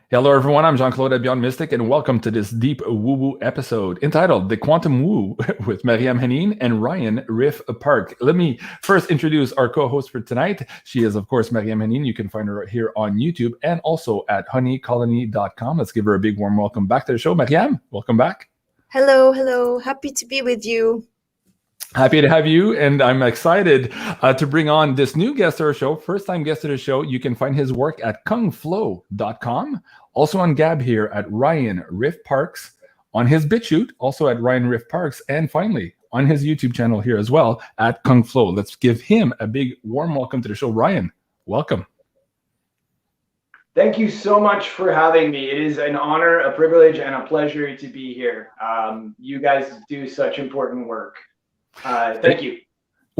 Hello, everyone. I'm Jean-Claude BeyondMystic, and welcome to this deep woo-woo episode entitled The Quantum Woo with MARYAM HENEIN and Ryan Riff Park. Let me first introduce our co-host for tonight. She is, of course, MARYAM HENEIN. You can find her here on YouTube and also at honeycolony.com. Let's give her a big warm welcome back to the show. MARYAM, welcome back. Hello. Happy to be with you. Happy to have you, and I'm excited to bring on this new guest to our show, first-time guest to the show. You can find his work at kungflow.com, also on Gab here at Ryan Riff Parks, on his BitChute, also at Ryan Riff Parks, and finally on his YouTube channel here as well at kungflow. Let's give him a big warm welcome to the show. Ryan, welcome. Thank you so much for having me. It is an honor, a privilege, and a pleasure to be here. You guys do such important work. Thank you.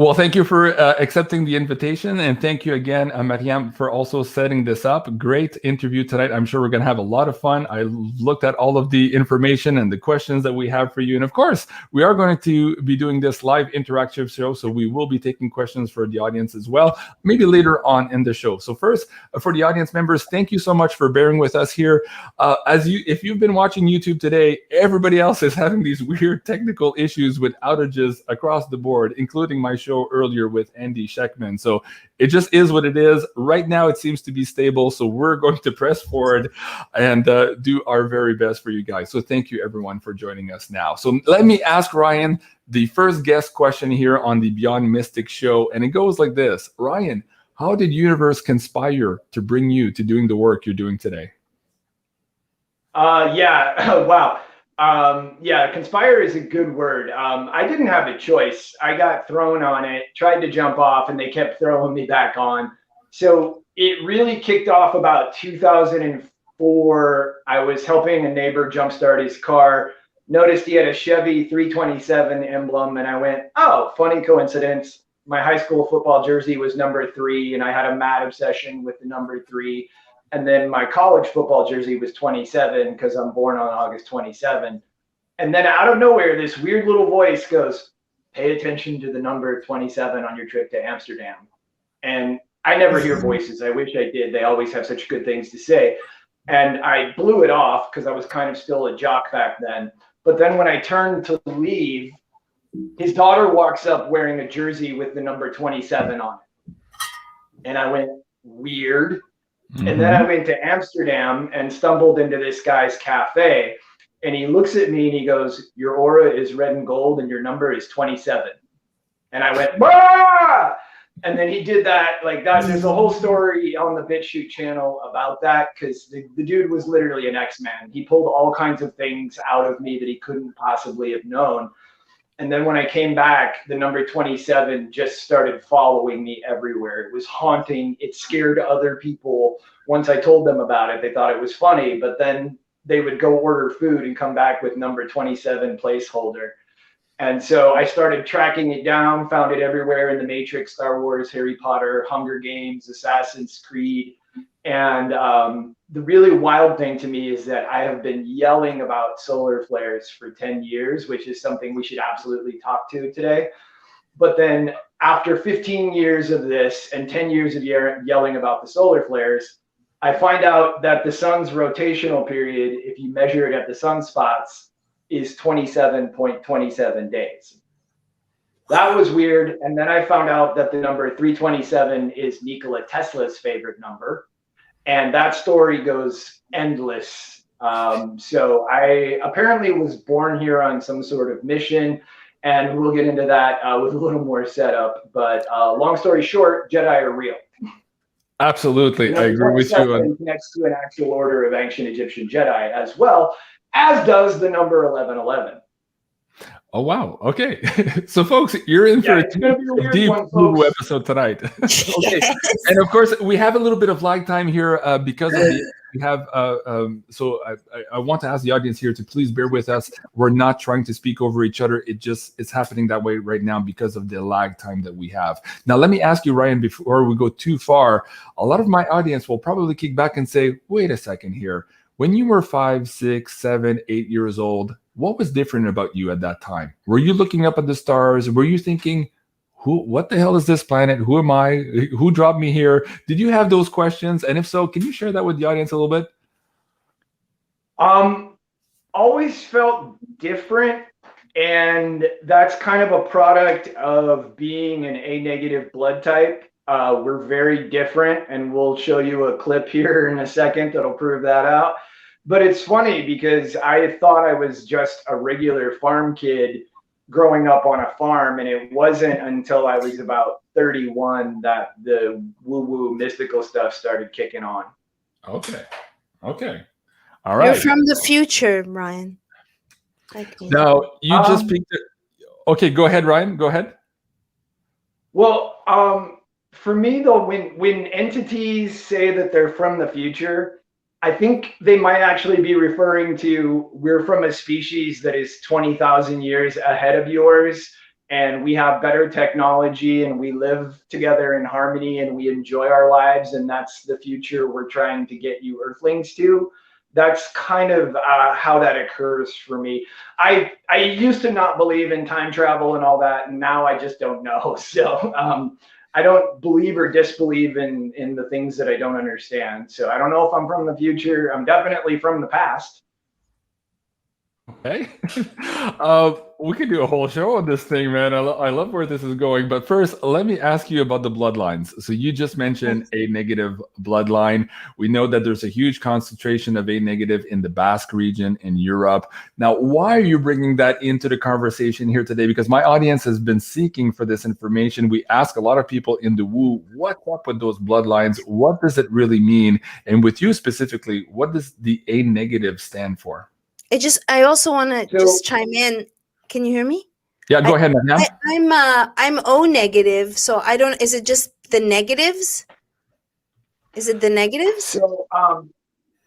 Well, thank you for accepting the invitation, and thank you again, MARYAM, for also setting this up. Great interview tonight. I'm sure we're going to have a lot of fun. I looked at all of the information and the questions that we have for you, and of course, we are going to be doing this live interactive show, so we will be taking questions for the audience as well, maybe later on in the show. So first, for the audience members, thank you so much for bearing with us here. If you've been watching YouTube today, everybody else is having these weird technical issues with outages across the board, including my show earlier with Andy Sheckman. So it just is what it is. Right now, it seems to be stable. So we're going to press forward and do our very best for you guys. So thank you, everyone, for joining us now. So let me ask Ryan the first guest question here on the Beyond Mystic show. And it goes like this. Ryan, how did universe conspire to bring you to doing the work you're doing today? Wow. Conspire is a good word. I didn't have a choice. I got thrown on it, tried to jump off, and they kept throwing me back on. So it really kicked off about 2004. I was helping a neighbor jumpstart his car, noticed he had a Chevy 327 emblem, and I went, oh, funny coincidence. My high school football jersey was number 3, and I had a mad obsession with the number 3. And then my college football jersey was 27 because I'm born on August 27. And then out of nowhere, this weird little voice goes, pay attention to the number 27 on your trip to Amsterdam. And I never hear voices. I wish I did. They always have such good things to say. And I blew it off because I was kind of still a jock back then. But then when I turned to leave, his daughter walks up wearing a jersey with the number 27 on it. And I went, weird. And then I went to Amsterdam and stumbled into this guy's cafe, and he looks at me and he goes, your aura is red and gold and your number is 27. And I went, bah! And then he did that like that. There's a whole story on the BitChute channel about that because the dude was literally an X-Man. He pulled all kinds of things out of me that he couldn't possibly have known. And then when I came back, the number 27 just started following me everywhere. It was haunting. It scared other people. Once I told them about it, they thought it was funny, but then they would go order food and come back with number 27 placeholder. And so I started tracking it down, found it everywhere in the Matrix, Star Wars, Harry Potter, Hunger Games, Assassin's Creed. And the really wild thing to me is that I have been yelling about solar flares for 10 years, which is something we should absolutely talk to today. But then after 15 years of this and 10 years of yelling about the solar flares, I find out that the sun's rotational period, if you measure it at the sunspots, is 27.27 days. That was weird. And then I found out that the number 327 is Nikola Tesla's favorite number. And that story goes endless. So I apparently was born here on some sort of mission, and we'll get into that with a little more setup. But long story short, Jedi are real. Absolutely, I agree with you. Next to an actual order of ancient Egyptian Jedi as well, as does the number 1111. Oh, wow. Okay. So, folks, you're in for a deep episode tonight. Okay. Yes. And, of course, we have a little bit of lag time here because of we have. So I want to ask the audience here to please bear with us. We're not trying to speak over each other. It's happening that way right now because of the lag time that we have. Now, let me ask you, Ryan, before we go too far, a lot of my audience will probably kick back and say, wait a second here. When you were 5, 6, 7, 8 years old, what was different about you at that time? Were you looking up at the stars? Were you thinking, what the hell is this planet? Who am I? Who dropped me here? Did you have those questions? And if so, can you share that with the audience a little bit? Always felt different, and that's kind of a product of being an A negative blood type. We're very different, and we'll show you a clip here in a second that'll prove that out. But it's funny because I thought I was just a regular farm kid growing up on a farm, and it wasn't until I was about 31 that the woo-woo mystical stuff started kicking on. Okay. Okay. All right. You're from the future, Ryan. Like me. Now, you just picked it. Okay, go ahead, Ryan. Go ahead. Well, for me though, when entities say that they're from the future, I think they might actually be referring to, we're from a species that is 20,000 years ahead of yours, and we have better technology, and we live together in harmony, and we enjoy our lives, and that's the future we're trying to get you Earthlings to. That's kind of how that occurs for me. I used to not believe in time travel and all that, and now I just don't know. So I don't believe or disbelieve in the things that I don't understand. So I don't know if I'm from the future. I'm definitely from the past. Okay. We could do a whole show on this thing, man. I love where this is going. But first, let me ask you about the bloodlines. So you just mentioned A negative bloodline. We know that there's a huge concentration of A negative in the Basque region in Europe. Now, why are you bringing that into the conversation here today? Because my audience has been seeking for this information. We ask a lot of people in the woo, what's up with those bloodlines? What does it really mean? And with you specifically, what does the A negative stand for? I also want to just chime in. Can you hear me? Yeah, go ahead, Mariam. I'm O negative, so I don't. Is it just the negatives? Is it the negatives? So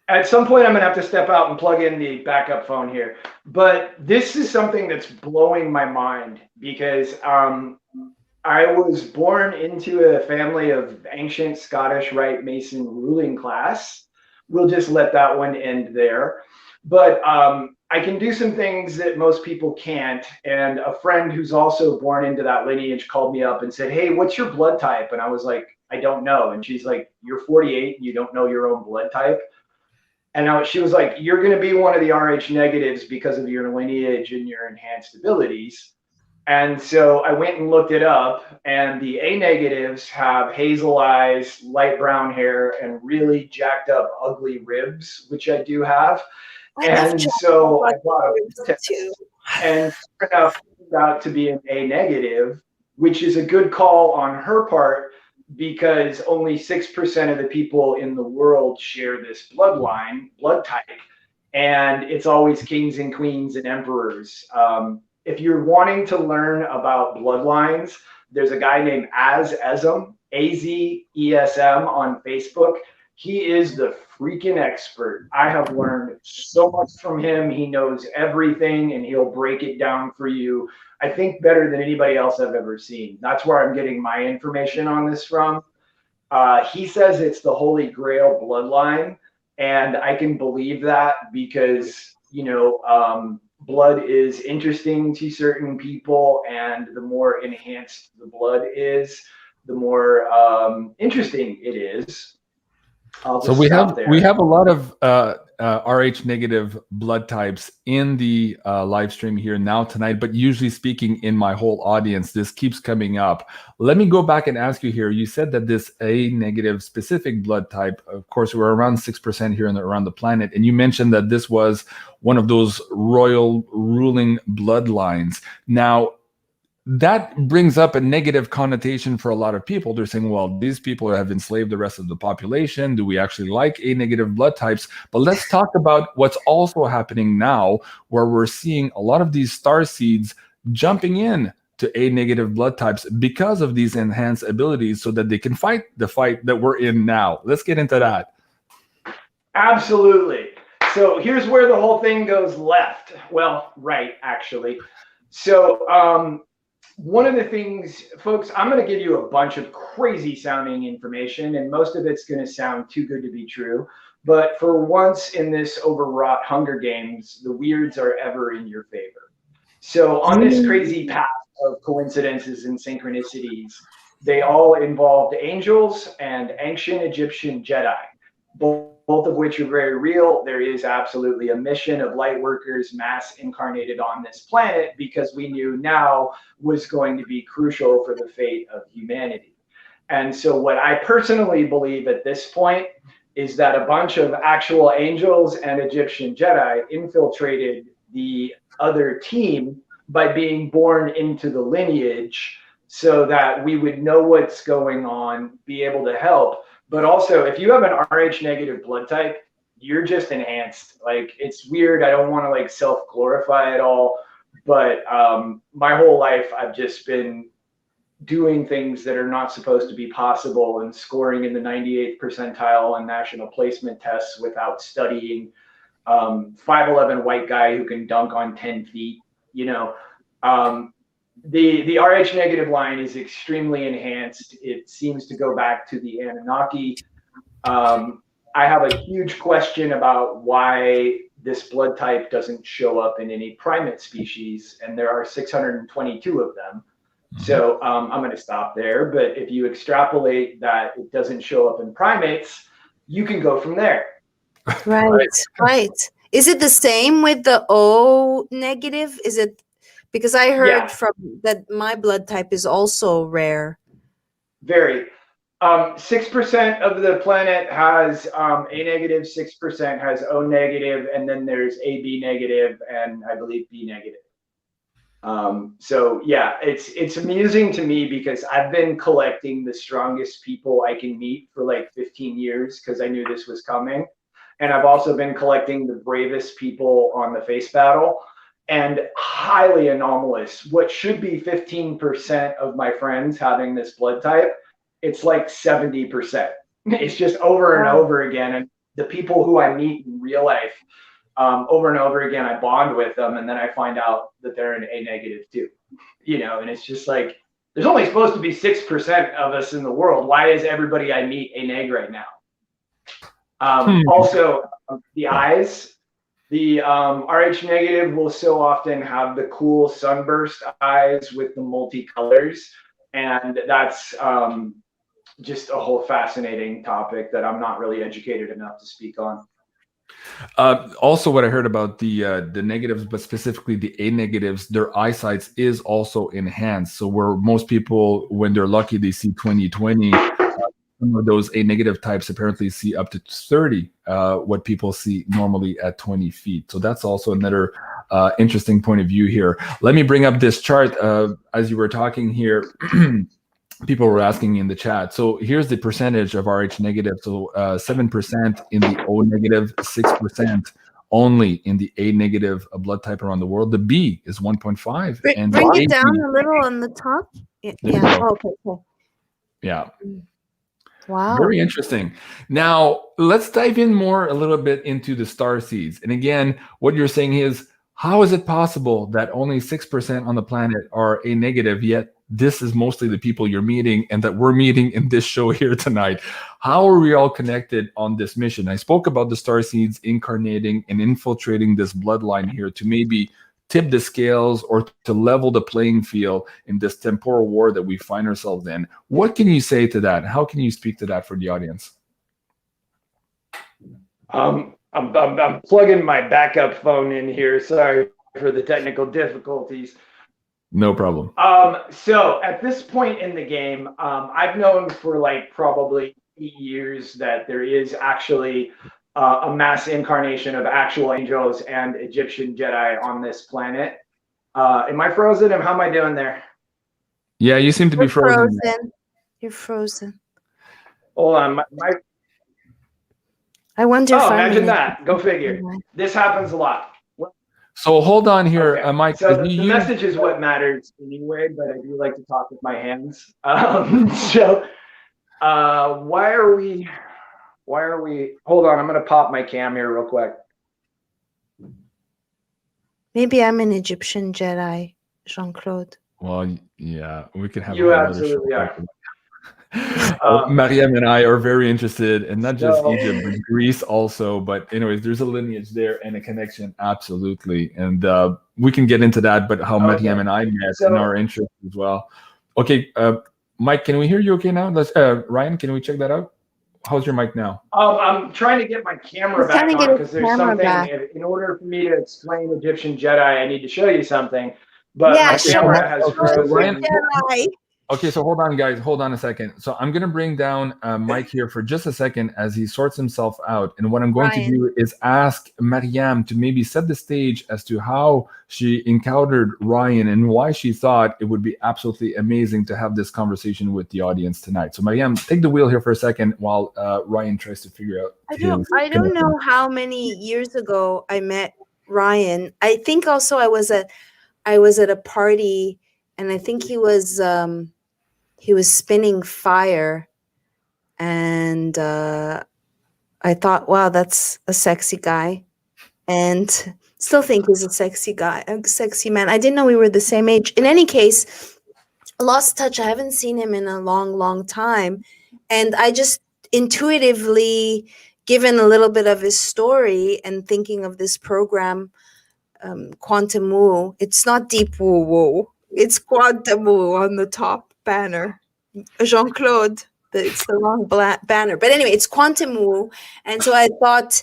at some point, I'm gonna have to step out and plug in the backup phone here. But this is something that's blowing my mind because I was born into a family of ancient Scottish Rite Mason ruling class. We'll just let that one end there. But I can do some things that most people can't. And a friend who's also born into that lineage called me up and said, "Hey, what's your blood type?" And I was like, "I don't know." And she's like, "You're 48 and you don't know your own blood type?" And she was like, "You're going to be one of the RH negatives because of your lineage and your enhanced abilities." And so I went and looked it up, and the A negatives have hazel eyes, light brown hair, and really jacked up, ugly ribs, which I do have. And so I bought a test, and sure enough, it turned out to be an A negative, which is a good call on her part because only 6% of the people in the world share this blood type, and it's always kings and queens and emperors. If you're wanting to learn about bloodlines, there's a guy named Azesm, Azesm on Facebook. He is the freaking expert. I have learned so much from him. He knows everything, and he'll break it down for you, I think, better than anybody else I've ever seen. That's where I'm getting my information on this from. He says it's the Holy Grail bloodline, and I can believe that because, you know, blood is interesting to certain people, and the more enhanced the blood is, the more interesting it is. So we have a lot of RH negative blood types in the live stream here now tonight, but usually speaking in my whole audience, this keeps coming up. Let me go back and ask you here. You said that this A negative specific blood type, of course, we're around 6% here around the planet, and you mentioned that this was one of those royal ruling bloodlines. Now, that brings up a negative connotation for a lot of people. They're saying, well, these people have enslaved the rest of the population. Do we actually like A negative blood types? But let's talk about what's also happening now, where we're seeing a lot of these star seeds jumping in to A negative blood types because of these enhanced abilities so that they can fight the fight that we're in now. Let's get into that. Absolutely. So here's where the whole thing goes left. Well, right, actually. So, one of the things, folks, I'm going to give you a bunch of crazy sounding information, and most of it's going to sound too good to be true. But for once in this overwrought Hunger Games, the weirds are ever in your favor. So on this crazy path of coincidences and synchronicities, they all involved angels and ancient Egyptian Jedi. both of which are very real. There is absolutely a mission of light workers mass incarnated on this planet because we knew now was going to be crucial for the fate of humanity. And so what I personally believe at this point is that a bunch of actual angels and Egyptian Jedi infiltrated the other team by being born into the lineage so that we would know what's going on, be able to help. But also, if you have an RH negative blood type, you're just enhanced. Like, it's weird. I don't want to like self-glorify it all, but my whole life I've just been doing things that are not supposed to be possible and scoring in the 98th percentile on national placement tests without studying. 5'11" white guy who can dunk on 10 feet, you know. The RH negative line is extremely enhanced. It seems to go back to the Anunnaki. I have a huge question about why this blood type doesn't show up in any primate species, and there are 622 of them. So I'm going to stop there. But if you extrapolate that it doesn't show up in primates, you can go from there. Right. Is it the same with the O negative? Is it, because I heard from that my blood type is also rare. Very. 6% of the planet has A negative, 6% has O negative, and then there's AB negative and I believe B negative. So yeah, it's amusing to me because I've been collecting the strongest people I can meet for like 15 years because I knew this was coming. And I've also been collecting the bravest people on the face battle, and highly anomalous. What should be 15% of my friends having this blood type, it's like 70%. It's just over and over again. And the people who I meet in real life, over and over again, I bond with them, and then I find out that they're an A negative too, you know. And it's just like, there's only supposed to be 6% of us in the world. Why is everybody I meet A neg right now? Also, the eyes, the RH negative will so often have the cool sunburst eyes with the multicolors, and that's just a whole fascinating topic that I'm not really educated enough to speak on. Also, what I heard about the negatives, but specifically the A negatives, their eyesight is also enhanced. So where most people, when they're lucky, they see 20/20. Some of those A negative types apparently see up to 30, what people see normally at 20 feet. So that's also another interesting point of view here. Let me bring up this chart. As you were talking here, people were asking in the chat. So here's the percentage of RH negative. So 7% in the O negative, 6% only in the A negative blood type around the world. The B is 1.5. And bring it down a little on the top. Yeah. Oh, okay. Cool. Yeah. Wow. Very interesting. Now, let's dive in more a little bit into the star seeds. And again, what you're saying is, how is it possible that only 6% on the planet are A negative, yet this is mostly the people you're meeting and that we're meeting in this show here tonight? How are we all connected on this mission? I spoke about the star seeds incarnating and infiltrating this bloodline here to maybe tip the scales or to level the playing field in this temporal war that we find ourselves in. What can you say to that? How can you speak to that for the audience? I'm plugging my backup phone in here. Sorry for the technical difficulties. No problem. So at this point in the game, I've known for like probably 8 years that there is actually a mass incarnation of actual angels and Egyptian Jedi on this planet. Am I frozen? How am I doing there? Yeah, you seem to be frozen. You're frozen. Hold on. I wonder if imagine that. Go figure. This happens a lot. So hold on here, Okay. Mike. So the message is what matters anyway, but I do like to talk with my hands. Why are we... Hold on, I'm going to pop my cam here real quick. Maybe I'm an Egyptian Jedi, Jean-Claude. Well, yeah, we can have You absolutely are. MARYAM and I are very interested in not just Egypt, but Greece also. But anyways, there's a lineage there and a connection, absolutely. And we can get into that, but how MARYAM and I met and our interests as well. Okay, Mike, can we hear you okay now? Let's Ryan, can we check that out? How's your mic now? I'm trying to get my camera back on because there's something. In order for me to explain Egyptian Jedi, I need to show you something. But my camera has frozen. Okay, so hold on, guys. Hold on a second. So I'm going to bring down Mike here for just a second as he sorts himself out. And what I'm going to do is ask Maryam to maybe set the stage as to how she encountered Ryan and why she thought it would be absolutely amazing to have this conversation with the audience tonight. So Maryam, take the wheel here for a second while Ryan tries to figure out. I don't know how many years ago I met Ryan. I think also I was at a party, and I think he was spinning fire, and I thought, wow, that's a sexy guy, and still think he's a sexy guy, a sexy man. I didn't know we were the same age. In any case, lost touch. I haven't seen him in a long time, and I just intuitively, given a little bit of his story and thinking of this program, Quantum Woo. It's not deep woo woo. It's Quantum Woo on the top banner. Jean-Claude. It's the wrong banner. But anyway, it's Quantum Woo. And so I thought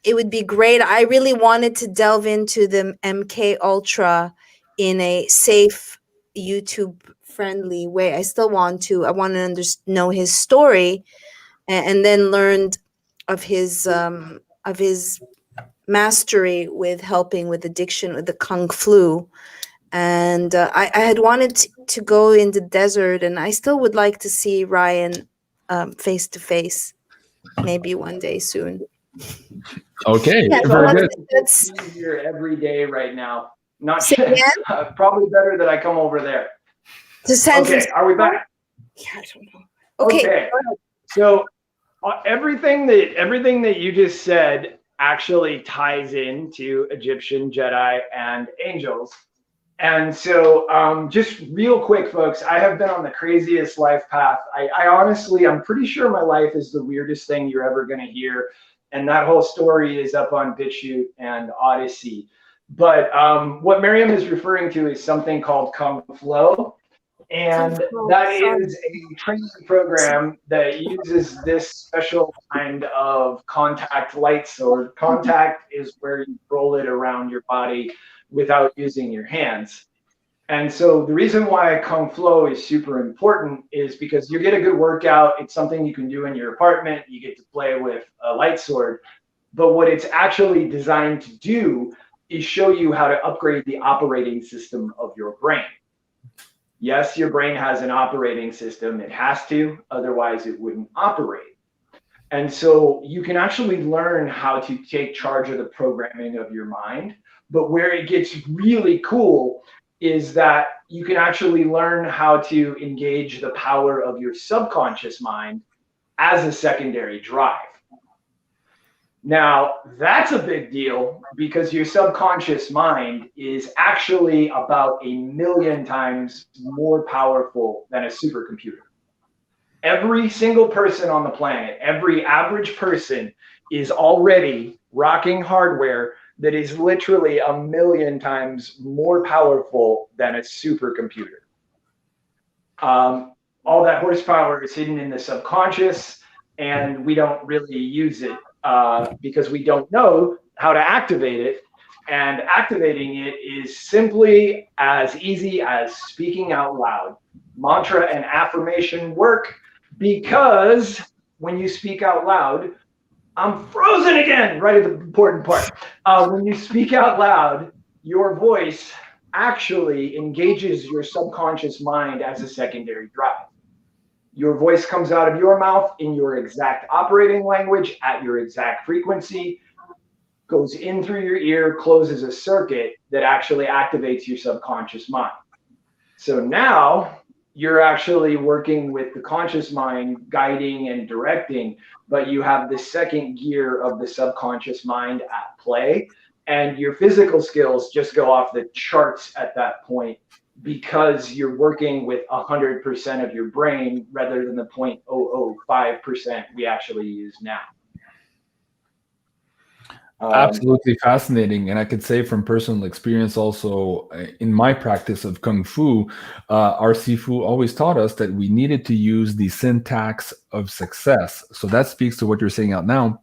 it would be great. I really wanted to delve into the MK Ultra in a safe, YouTube-friendly way. I still want to. I want to know his story, and then learned of his mastery with helping with addiction with the Kung Flu. And I had wanted to go in the desert, and I still would like to see Ryan face to face, maybe one day soon. Okay, yeah, very good. That's here every day right now. Not probably better that I come over there. Okay, are we back? Yeah, I don't know. Okay. So everything that you just said actually ties into Egyptian Jedi and angels. And so just real quick, folks, I have been on the craziest life path. I honestly, I'm pretty sure my life is the weirdest thing you're ever going to hear. And that whole story is up on BitChute and Odyssey. But what Maryam is referring to is something called Kung Flow. And that is a training program that uses this special kind of contact light sword. Contact is where you roll it around your body without using your hands. And so the reason why Kung Flow is super important is because you get a good workout. It's something you can do in your apartment. You get to play with a light sword. But what it's actually designed to do is show you how to upgrade the operating system of your brain. Yes, your brain has an operating system. It has to, otherwise it wouldn't operate. And so you can actually learn how to take charge of the programming of your mind. But where it gets really cool is that you can actually learn how to engage the power of your subconscious mind as a secondary drive. Now, that's a big deal because your subconscious mind is actually about 1,000,000 times more powerful than a supercomputer. Every single person on the planet, every average person is already rocking hardware that is literally 1,000,000 times more powerful than a supercomputer. All that horsepower is hidden in the subconscious, and we don't really use it because we don't know how to activate it. And activating it is simply as easy as speaking out loud. Mantra and affirmation work because when you speak out loud, I'm frozen again, right at the important part. When you speak out loud, your voice actually engages your subconscious mind as a secondary drive. Your voice comes out of your mouth in your exact operating language at your exact frequency, goes in through your ear, closes a circuit that actually activates your subconscious mind. So now you're actually working with the conscious mind, guiding and directing, but you have the second gear of the subconscious mind at play, and your physical skills just go off the charts at that point because you're working with 100% of your brain rather than the 0.005% we actually use now. Absolutely fascinating. And I could say from personal experience also, in my practice of Kung Fu, our Sifu always taught us that we needed to use the syntax of success. So that speaks to what you're saying out now.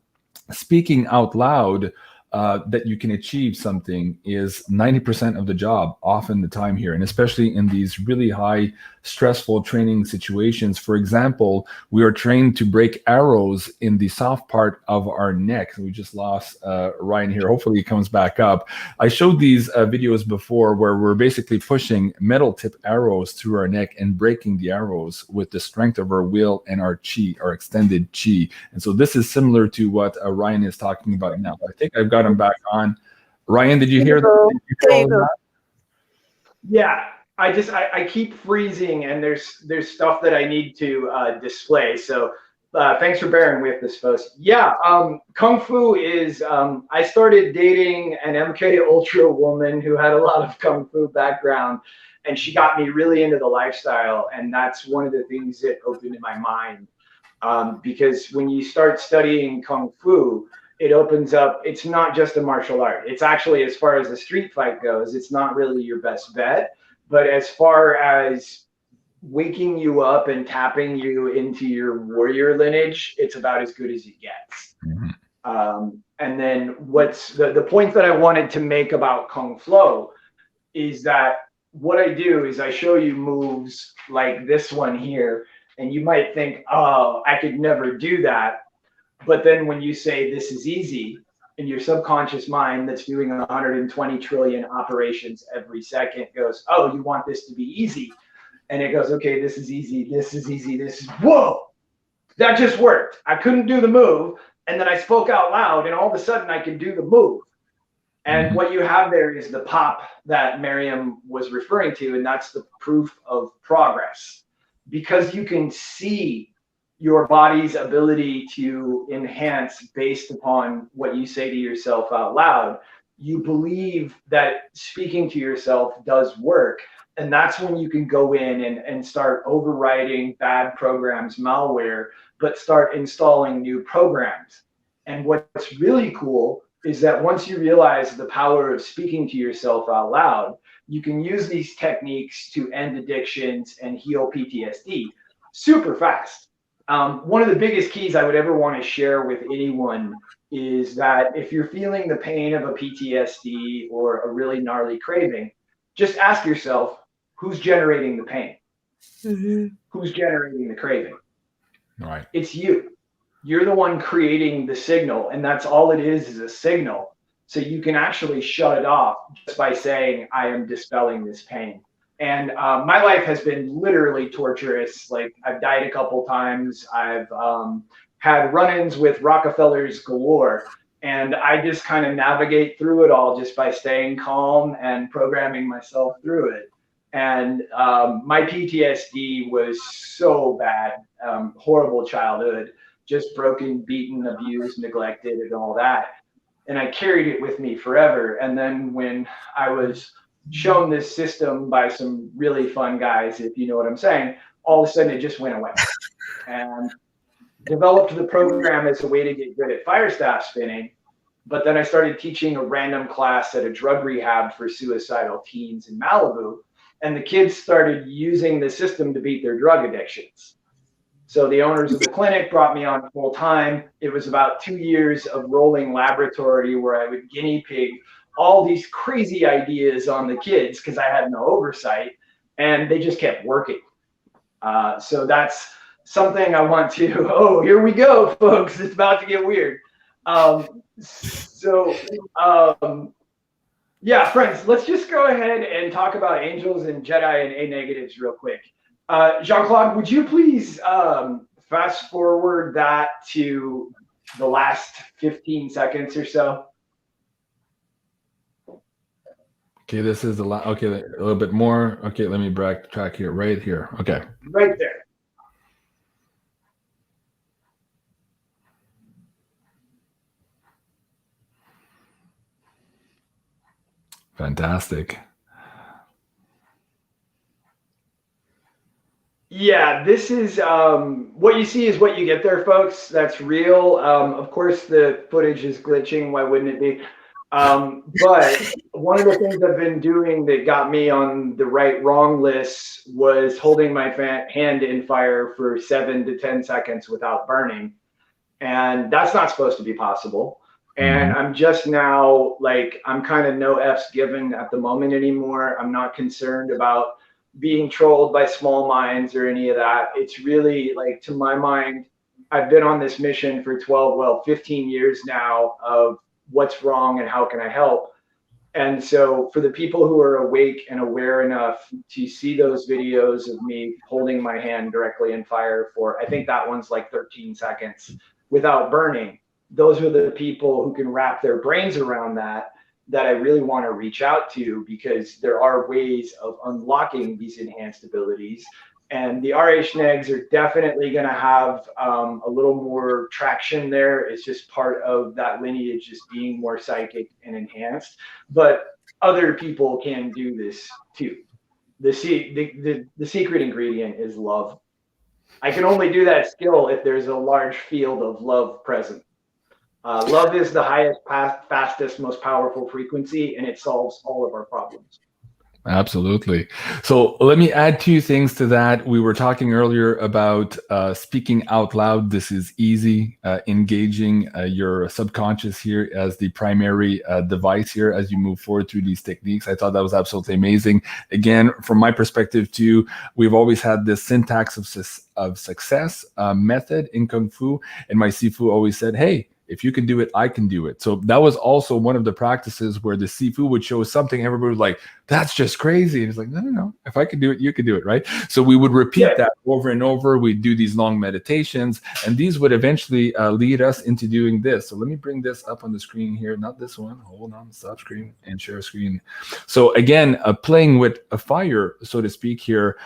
Speaking out loud that you can achieve something is 90% of the job, often the time here, and especially in these really high stressful training situations. For example, we are trained to break arrows in the soft part of our neck. We just lost Ryan here. Hopefully he comes back up. I showed these videos before where we're basically pushing metal tip arrows through our neck and breaking the arrows with the strength of our will and our chi, our extended chi. And so this is similar to what Ryan is talking about now. I think I've got him back on. Ryan, did you hear that? There you go. Yeah, I keep freezing, and there's stuff that I need to display. So thanks for bearing with this, folks. Yeah, Kung Fu is. I started dating an MK Ultra woman who had a lot of Kung Fu background, and she got me really into the lifestyle, and that's one of the things that opened my mind. Because when you start studying Kung Fu, it opens up, it's not just a martial art. It's actually, as far as the street fight goes, it's not really your best bet. But as far as waking you up and tapping you into your warrior lineage, it's about as good as it gets. And then what's the point that I wanted to make about Kung Flow is that what I do is I show you moves like this one here, and you might think, oh, I could never do that. But then when you say this is easy, in your subconscious mind that's doing 120 trillion operations every second goes, oh, you want this to be easy. And it goes, okay, this is easy, this is easy, this is, whoa, that just worked. I couldn't do the move. And then I spoke out loud, and all of a sudden I could do the move. And what you have there is the pop that MARYAM was referring to, and that's the proof of progress. Because you can see your body's ability to enhance based upon what you say to yourself out loud, you believe that speaking to yourself does work. And that's when you can go in and start overriding bad programs, malware, but start installing new programs. And what's really cool is that once you realize the power of speaking to yourself out loud, you can use these techniques to end addictions and heal PTSD super fast. One of the biggest keys I would ever want to share with anyone is that if you're feeling the pain of a PTSD or a really gnarly craving, just ask yourself, who's generating the pain? Who's generating the craving? Right. It's you. You're the one creating the signal, and that's all it is a signal. So you can actually shut it off just by saying, I am dispelling this pain. And my life has been literally torturous. Like, I've died a couple times. I've had run-ins with Rockefellers galore. And I just kind of navigate through it all just by staying calm and programming myself through it. And my PTSD was so bad, horrible childhood, just broken, beaten, abused, neglected, and all that. And I carried it with me forever. And then when I was shown this system by some really fun guys, if you know what I'm saying, all of a sudden it just went away. And developed the program as a way to get good at fire staff spinning. But then I started teaching a random class at a drug rehab for suicidal teens in Malibu. And the kids started using the system to beat their drug addictions. So the owners of the clinic brought me on full time. It was about 2 years of rolling laboratory where I would guinea pig all these crazy ideas on the kids because I had no oversight, and they just kept working. So that's something I want to, oh, here we go, folks. It's about to get weird. Yeah, friends, let's just go ahead and talk about angels and Jedi and A negatives real quick. Jean-Claude, would you please fast forward that to the last 15 seconds or so? Okay, this is the last. Okay, a little bit more. Okay, let me backtrack here, right here. Okay. Right there. Fantastic. Yeah, this is what you see is what you get there, folks. That's real. Of course, the footage is glitching. Why wouldn't it be? But one of the things I've been doing that got me on the right wrong list was holding my hand in fire for 7 to 10 seconds without burning. And that's not supposed to be possible. And I'm just now like, I'm kind of no F's given at the moment anymore. I'm not concerned about being trolled by small minds or any of that. It's really like, to my mind, I've been on this mission for 15 years now of what's wrong and how can I help. And so for the people who are awake and aware enough to see those videos of me holding my hand directly in fire for, I think that one's like 13 seconds without burning, those are the people who can wrap their brains around that I really want to reach out to, because there are ways of unlocking these enhanced abilities. And the RH negs are definitely going to have a little more traction there. It's just part of that lineage, just being more psychic and enhanced. But other people can do this too. The secret ingredient is love. I can only do that skill if there's a large field of love present. Love is the highest, fastest, most powerful frequency, and it solves all of our problems. Absolutely. So let me add 2 things to that. We were talking earlier about speaking out loud. This is easy, engaging your subconscious here as the primary device here as you move forward through these techniques. I thought that was absolutely amazing. Again, from my perspective too, we've always had this syntax of success method in Kung Fu. And my Sifu always said, hey, if you can do it, I can do it. So that was also one of the practices where the Sifu would show something, everybody was like, that's just crazy. And it's like, no. If I can do it, you can do it, right? So we would repeat that over and over. We'd do these long meditations, and these would eventually lead us into doing this. So let me bring this up on the screen here. Not this one. Hold on, stop screen and share screen. So again, playing with a fire, so to speak here,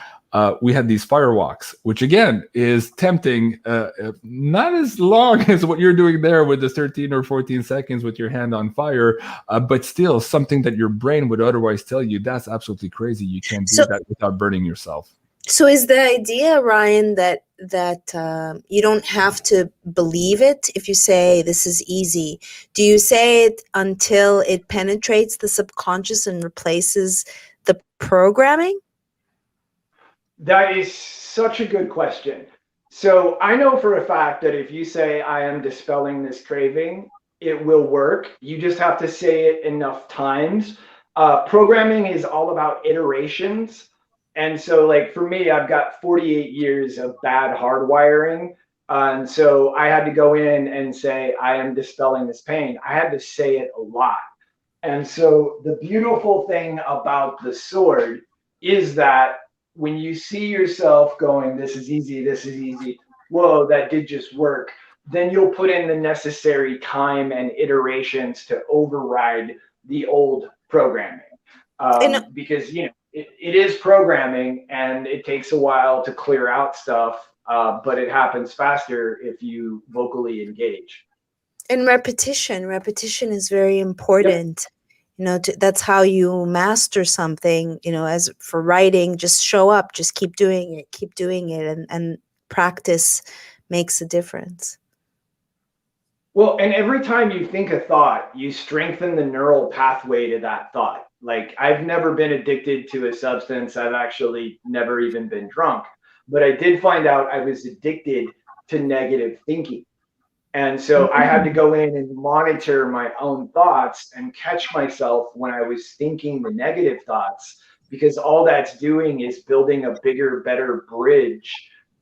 we had these fire walks, which again is tempting, not as long as what you're doing there with the 13 or 14 seconds with your hand on fire, but still something that your brain would otherwise tell you, that's absolutely crazy. You can't do that without burning yourself. So is the idea, Ryan, that you don't have to believe it if you say this is easy? Do you say it until it penetrates the subconscious and replaces the programming? That is such a good question. So I know for a fact that if you say, I am dispelling this craving, it will work. You just have to say it enough times. Programming is all about iterations. And so like for me, I've got 48 years of bad hardwiring. And so I had to go in and say, I am dispelling this pain. I had to say it a lot. And so the beautiful thing about the sword is that when you see yourself going, this is easy, whoa, that did just work, then you'll put in the necessary time and iterations to override the old programming. Because, you know, it is programming and it takes a while to clear out stuff, but it happens faster if you vocally engage. And repetition is very important. Yep. You know, that's how you master something. You know, as for writing, just show up, just keep doing it, and practice makes a difference. Well, and every time you think a thought, you strengthen the neural pathway to that thought. Like, I've never been addicted to a substance. I've actually never even been drunk, but I did find out I was addicted to negative thinking. And so I had to go in and monitor my own thoughts and catch myself when I was thinking the negative thoughts, because all that's doing is building a bigger, better bridge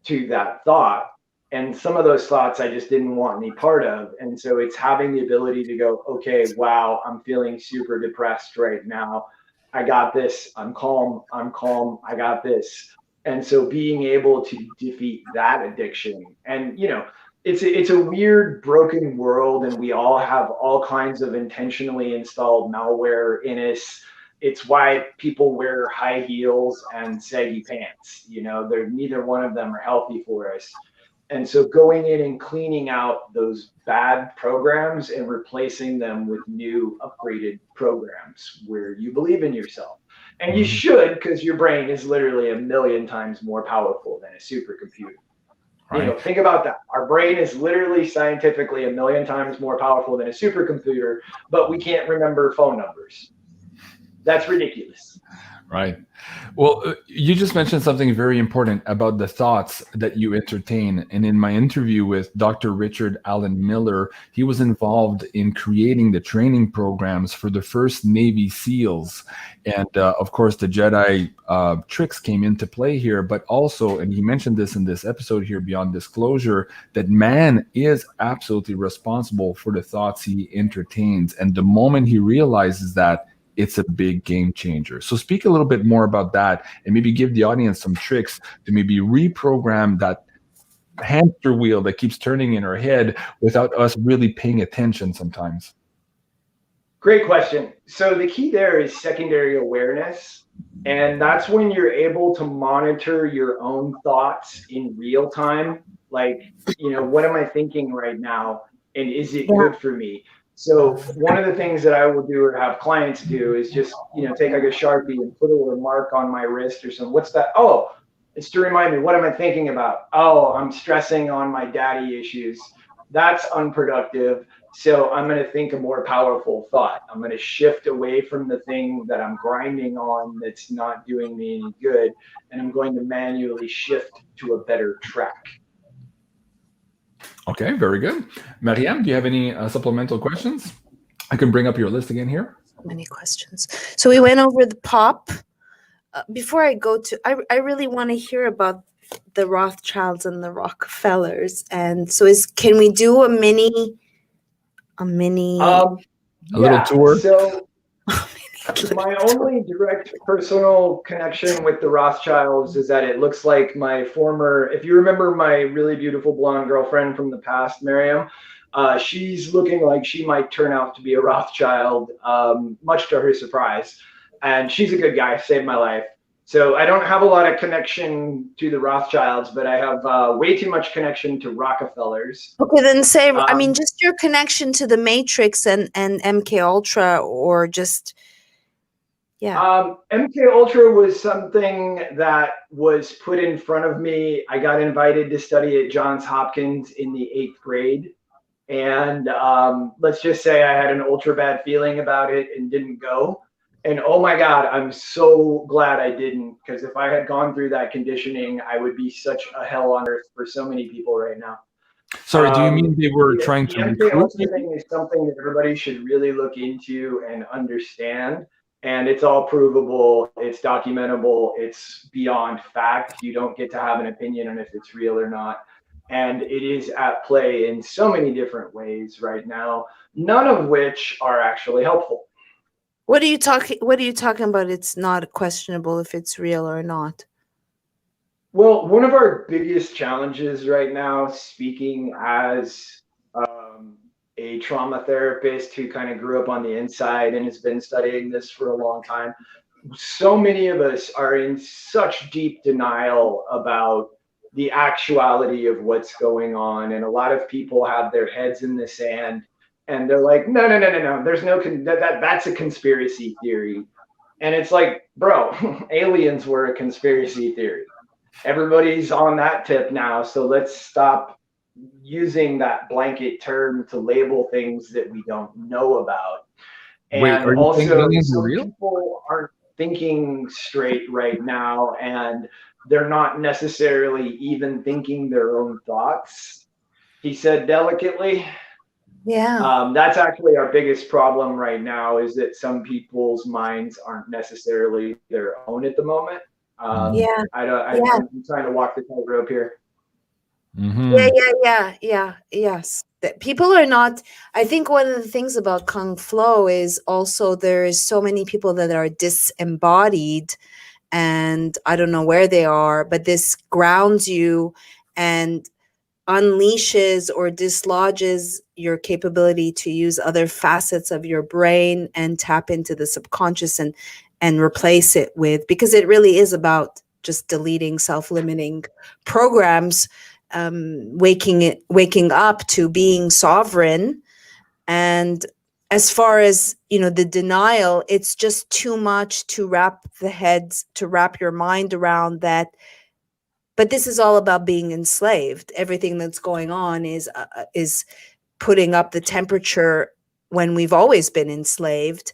to that thought. And some of those thoughts I just didn't want any part of. And so it's having the ability to go, okay, wow, I'm feeling super depressed right now. I got this. I'm calm. I got this. And so being able to defeat that addiction, and, you know, it's a weird, broken world, and we all have all kinds of intentionally installed malware in us. It's why people wear high heels and saggy pants. You know, neither one of them are healthy for us. And so going in and cleaning out those bad programs and replacing them with new upgraded programs where you believe in yourself. And you should, because your brain is literally 1,000,000 times more powerful than a supercomputer. Right. Think about that. Our brain is literally scientifically 1,000,000 times more powerful than a supercomputer, but we can't remember phone numbers. That's ridiculous. Right. Well, you just mentioned something very important about the thoughts that you entertain. And in my interview with Dr. Richard Allen Miller, he was involved in creating the training programs for the first Navy SEALs. And of course, the Jedi tricks came into play here, but also, and he mentioned this in this episode here, Beyond Disclosure, that man is absolutely responsible for the thoughts he entertains. And the moment he realizes that, it's a big game changer. So speak a little bit more about that and maybe give the audience some tricks to maybe reprogram that hamster wheel that keeps turning in our head without us really paying attention sometimes. Great question. So the key there is secondary awareness. And that's when you're able to monitor your own thoughts in real time. Like, what am I thinking right now? And is it good for me? So one of the things that I will do or have clients do is just, take like a Sharpie and put a little mark on my wrist or something. What's that? Oh, it's to remind me, what am I thinking about? Oh, I'm stressing on my daddy issues. That's unproductive. So I'm going to think a more powerful thought. I'm going to shift away from the thing that I'm grinding on that's not doing me any good. And I'm going to manually shift to a better track. Okay, very good. Maryam, do you have any supplemental questions? I can bring up your list again here. So many questions. So we went over the pop. Before I go to, I really want to hear about the Rothschilds and the Rockefellers. And so can we do a mini? A little tour. So my only direct personal connection with the Rothschilds is that it looks like my former, if you remember my really beautiful blonde girlfriend from the past, Maryam, she's looking like she might turn out to be a Rothschild, much to her surprise. And she's a good guy, saved my life. So I don't have a lot of connection to the Rothschilds, but I have way too much connection to Rockefellers. Okay, then say, just your connection to the Matrix and MK Ultra, or just, yeah. MK Ultra was something that was put in front of me. I got invited to study at Johns Hopkins in the 8th grade. And let's just say I had an ultra bad feeling about it and didn't go. And oh my God, I'm so glad I didn't, because if I had gone through that conditioning, I would be such a hell on earth for so many people right now. Sorry, do you mean they were trying to recruit? The thing is something that everybody should really look into and understand. And it's all provable, it's documentable, it's beyond fact. You don't get to have an opinion on if it's real or not. And it is at play in so many different ways right now, none of which are actually helpful. What are you talking about? It's not questionable if it's real or not. Well, one of our biggest challenges right now, speaking as a trauma therapist who kind of grew up on the inside and has been studying this for a long time, so many of us are in such deep denial about the actuality of what's going on. And a lot of people have their heads in the sand. And they're like, no. There's no, that's a conspiracy theory. And it's like, bro, aliens were a conspiracy theory. Everybody's on that tip now. So let's stop using that blanket term to label things that we don't know about. And wait, also, some people aren't thinking straight right now, and they're not necessarily even thinking their own thoughts. He said delicately. Yeah. That's actually our biggest problem right now, is that some people's minds aren't necessarily their own at the moment. I'm trying to walk the tightrope here. Mm-hmm. Yes. People are not. I think one of the things about Kung Flow is also there is so many people that are disembodied, and I don't know where they are, but this grounds you and unleashes or dislodges your capability to use other facets of your brain and tap into the subconscious and replace it with, because it really is about just deleting self-limiting programs, waking up to being sovereign. And as far as, the denial, it's just too much to wrap your mind around that. But this is all about being enslaved. Everything that's going on is putting up the temperature when we've always been enslaved.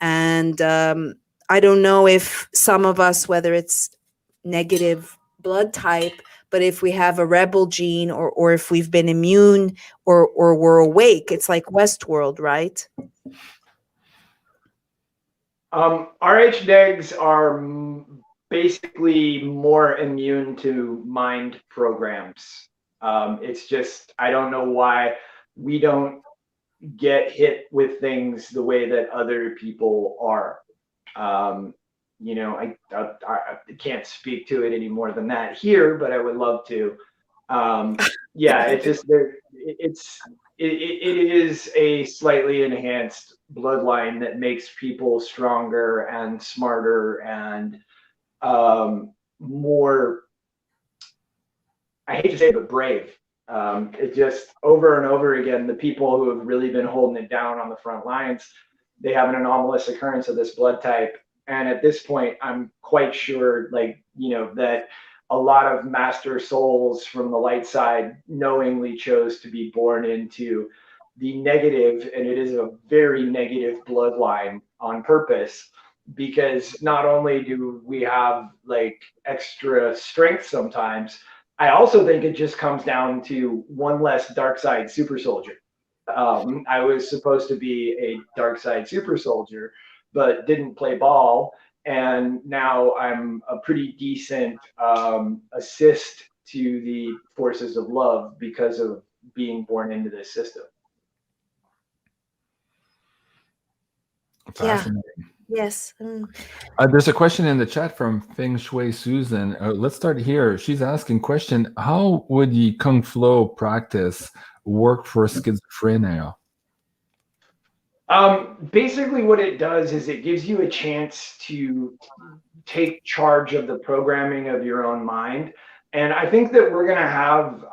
And I don't know if some of us, whether it's negative blood type, but if we have a rebel gene, or if we've been immune, or we're awake, it's like Westworld, right? RH negs are basically more immune to mind programs. It's just, I don't know why we don't get hit with things the way that other people are. I can't speak to it any more than that here, but I would love to. Yeah, it's just it is a slightly enhanced bloodline that makes people stronger and smarter and more, I hate to say it, but brave. It just, over and over again, the people who have really been holding it down on the front lines, they have an anomalous occurrence of this blood type. And at this point, I'm quite sure, that a lot of master souls from the light side knowingly chose to be born into the negative, and it is a very negative bloodline on purpose, because not only do we have extra strength sometimes, I also think it just comes down to one less dark side super soldier. I was supposed to be a dark side super soldier, but didn't play ball. And now I'm a pretty decent assist to the forces of love because of being born into this system. Fascinating. Yeah. Yes. There's a question in the chat from Feng Shui Susan. Let's start here. She's asking question: how would the Kung Flow practice work for schizophrenia? Basically what it does is it gives you a chance to take charge of the programming of your own mind. And I think that we're going to have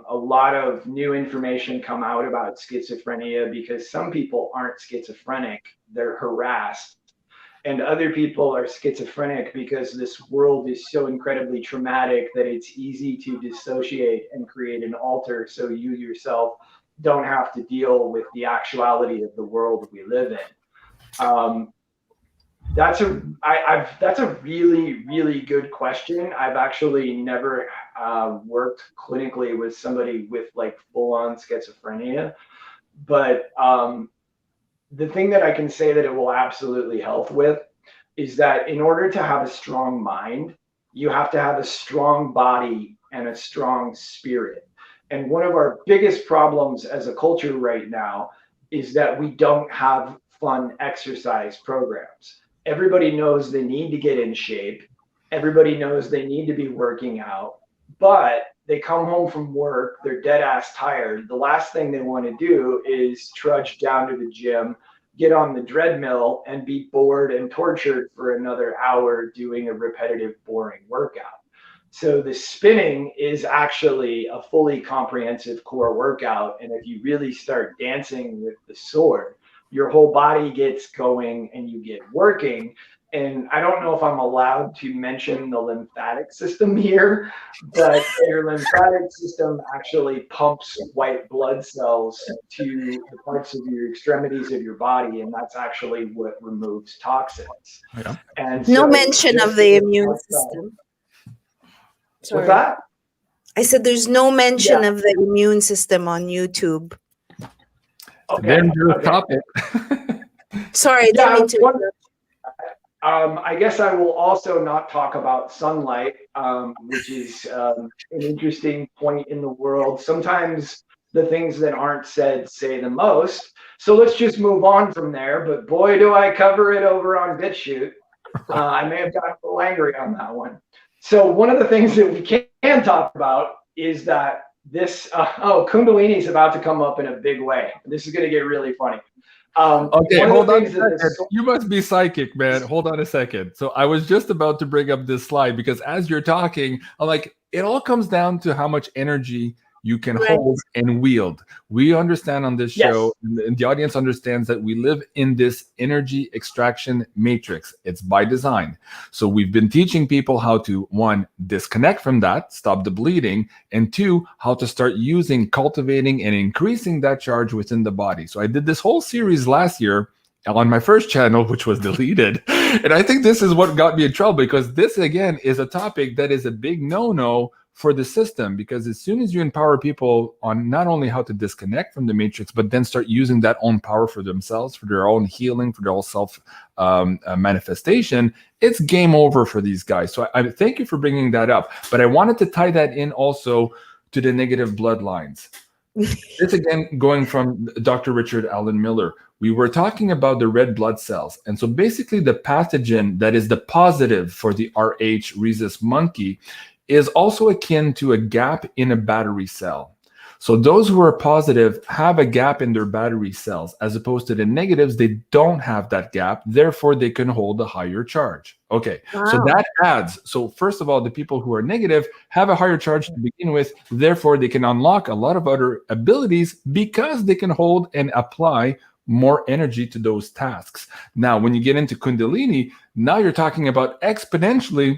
a lot of new information come out about schizophrenia, because some people aren't schizophrenic, they're harassed. And other people are schizophrenic because this world is so incredibly traumatic that it's easy to dissociate and create an alter, so you yourself don't have to deal with the actuality of the world we live in. That's a really, really good question. I've actually never worked clinically with somebody with full-on schizophrenia, but the thing that I can say that it will absolutely help with is that in order to have a strong mind, you have to have a strong body and a strong spirit. And one of our biggest problems as a culture right now is that we don't have fun exercise programs. Everybody knows they need to get in shape. Everybody knows they need to be working out, but they come home from work, they're dead ass tired. The last thing they want to do is trudge down to the gym, get on the treadmill, and be bored and tortured for another hour doing a repetitive, boring workout. So the spinning is actually a fully comprehensive core workout. And if you really start dancing with the sword, your whole body gets going and you get working. And I don't know if I'm allowed to mention the lymphatic system here, but your lymphatic system actually pumps white blood cells to the parts of your extremities of your body, and that's actually what removes toxins. Yeah. And no mention of the immune system. Sorry. What's that? I said there's no mention of the immune system on YouTube. Okay. Dangerous topic. Sorry, I didn't mean to. I guess I will also not talk about sunlight, which is an interesting point in the world. Sometimes the things that aren't said say the most. So let's just move on from there. But boy, do I cover it over on BitChute. I may have gotten a little angry on that one. So one of the things that we can talk about is that this, Kundalini is about to come up in a big way. This is going to get really funny. Okay, hold on a second. You must be psychic, man. Hold on a second. So I was just about to bring up this slide because as you're talking, I'm like, it all comes down to how much energy you can Right. hold and wield. We understand on this Yes. show, and the audience understands that we live in this energy extraction matrix. It's by design. So we've been teaching people how to, one, disconnect from that, stop the bleeding, and two, how to start using, cultivating, and increasing that charge within the body. So I did this whole series last year on my first channel, which was deleted. And I think this is what got me in trouble, because this, again, is a topic that is a big no-no for the system, because as soon as you empower people on not only how to disconnect from the matrix, but then start using that own power for themselves, for their own healing, for their own self manifestation, it's game over for these guys. So I thank you for bringing that up. But I wanted to tie that in also to the negative bloodlines. This again, going from Dr. Richard Allen Miller, we were talking about the red blood cells. And so basically the pathogen that is the positive for the RH rhesus monkey is also akin to a gap in a battery cell. So those who are positive have a gap in their battery cells, as opposed to the negatives, they don't have that gap. Therefore, they can hold a higher charge. Okay, Wow. so that adds. So first of all, the people who are negative have a higher charge to begin with. Therefore, they can unlock a lot of other abilities because they can hold and apply more energy to those tasks. Now, when you get into Kundalini, now you're talking about exponentially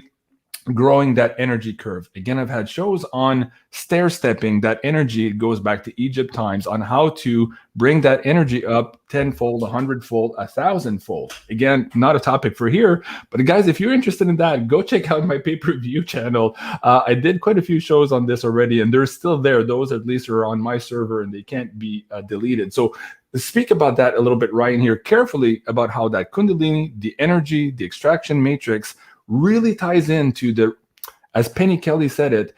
growing that energy curve. Again, I've had shows on stair stepping that energy. It goes back to Egypt times on how to bring that energy up 10-fold, 100-fold, 1,000-fold. Again, not a topic for here, but guys, if you're interested in that, go check out my pay-per-view channel. I did quite a few shows on this already, and they're still there. Those at least are on my server and they can't be deleted. So speak about that a little bit, Ryan, here carefully, about how that Kundalini, the energy, the extraction matrix really ties into the, as Penny Kelly said it,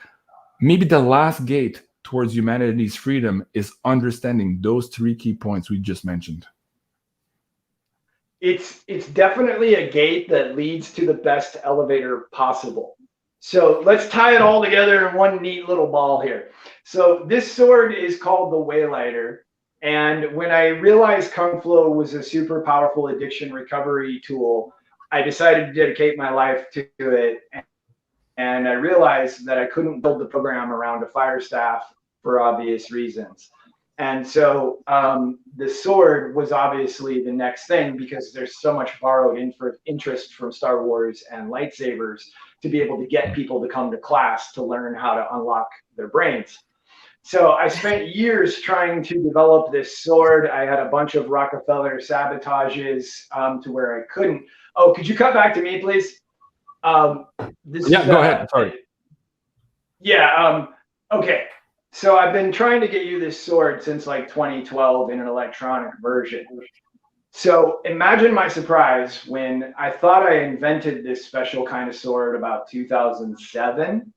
maybe the last gate towards humanity's freedom is understanding those three key points we just mentioned. It's definitely a gate that leads to the best elevator possible. So let's tie it all together in one neat little ball here. So this sword is called the Waylighter. And when I realized Kung Flow was a super powerful addiction recovery tool, I decided to dedicate my life to it. And I realized that I couldn't build the program around a fire staff for obvious reasons. And so the sword was obviously the next thing, because there's so much borrowed interest from Star Wars and lightsabers to be able to get people to come to class to learn how to unlock their brains. So I spent years trying to develop this sword. I had a bunch of Rockefeller sabotages to where I couldn't. Oh, could you cut back to me, please? Go ahead. Sorry. Yeah. Okay. So I've been trying to get you this sword since like 2012 in an electronic version. So imagine my surprise when I thought I invented this special kind of sword about 2007.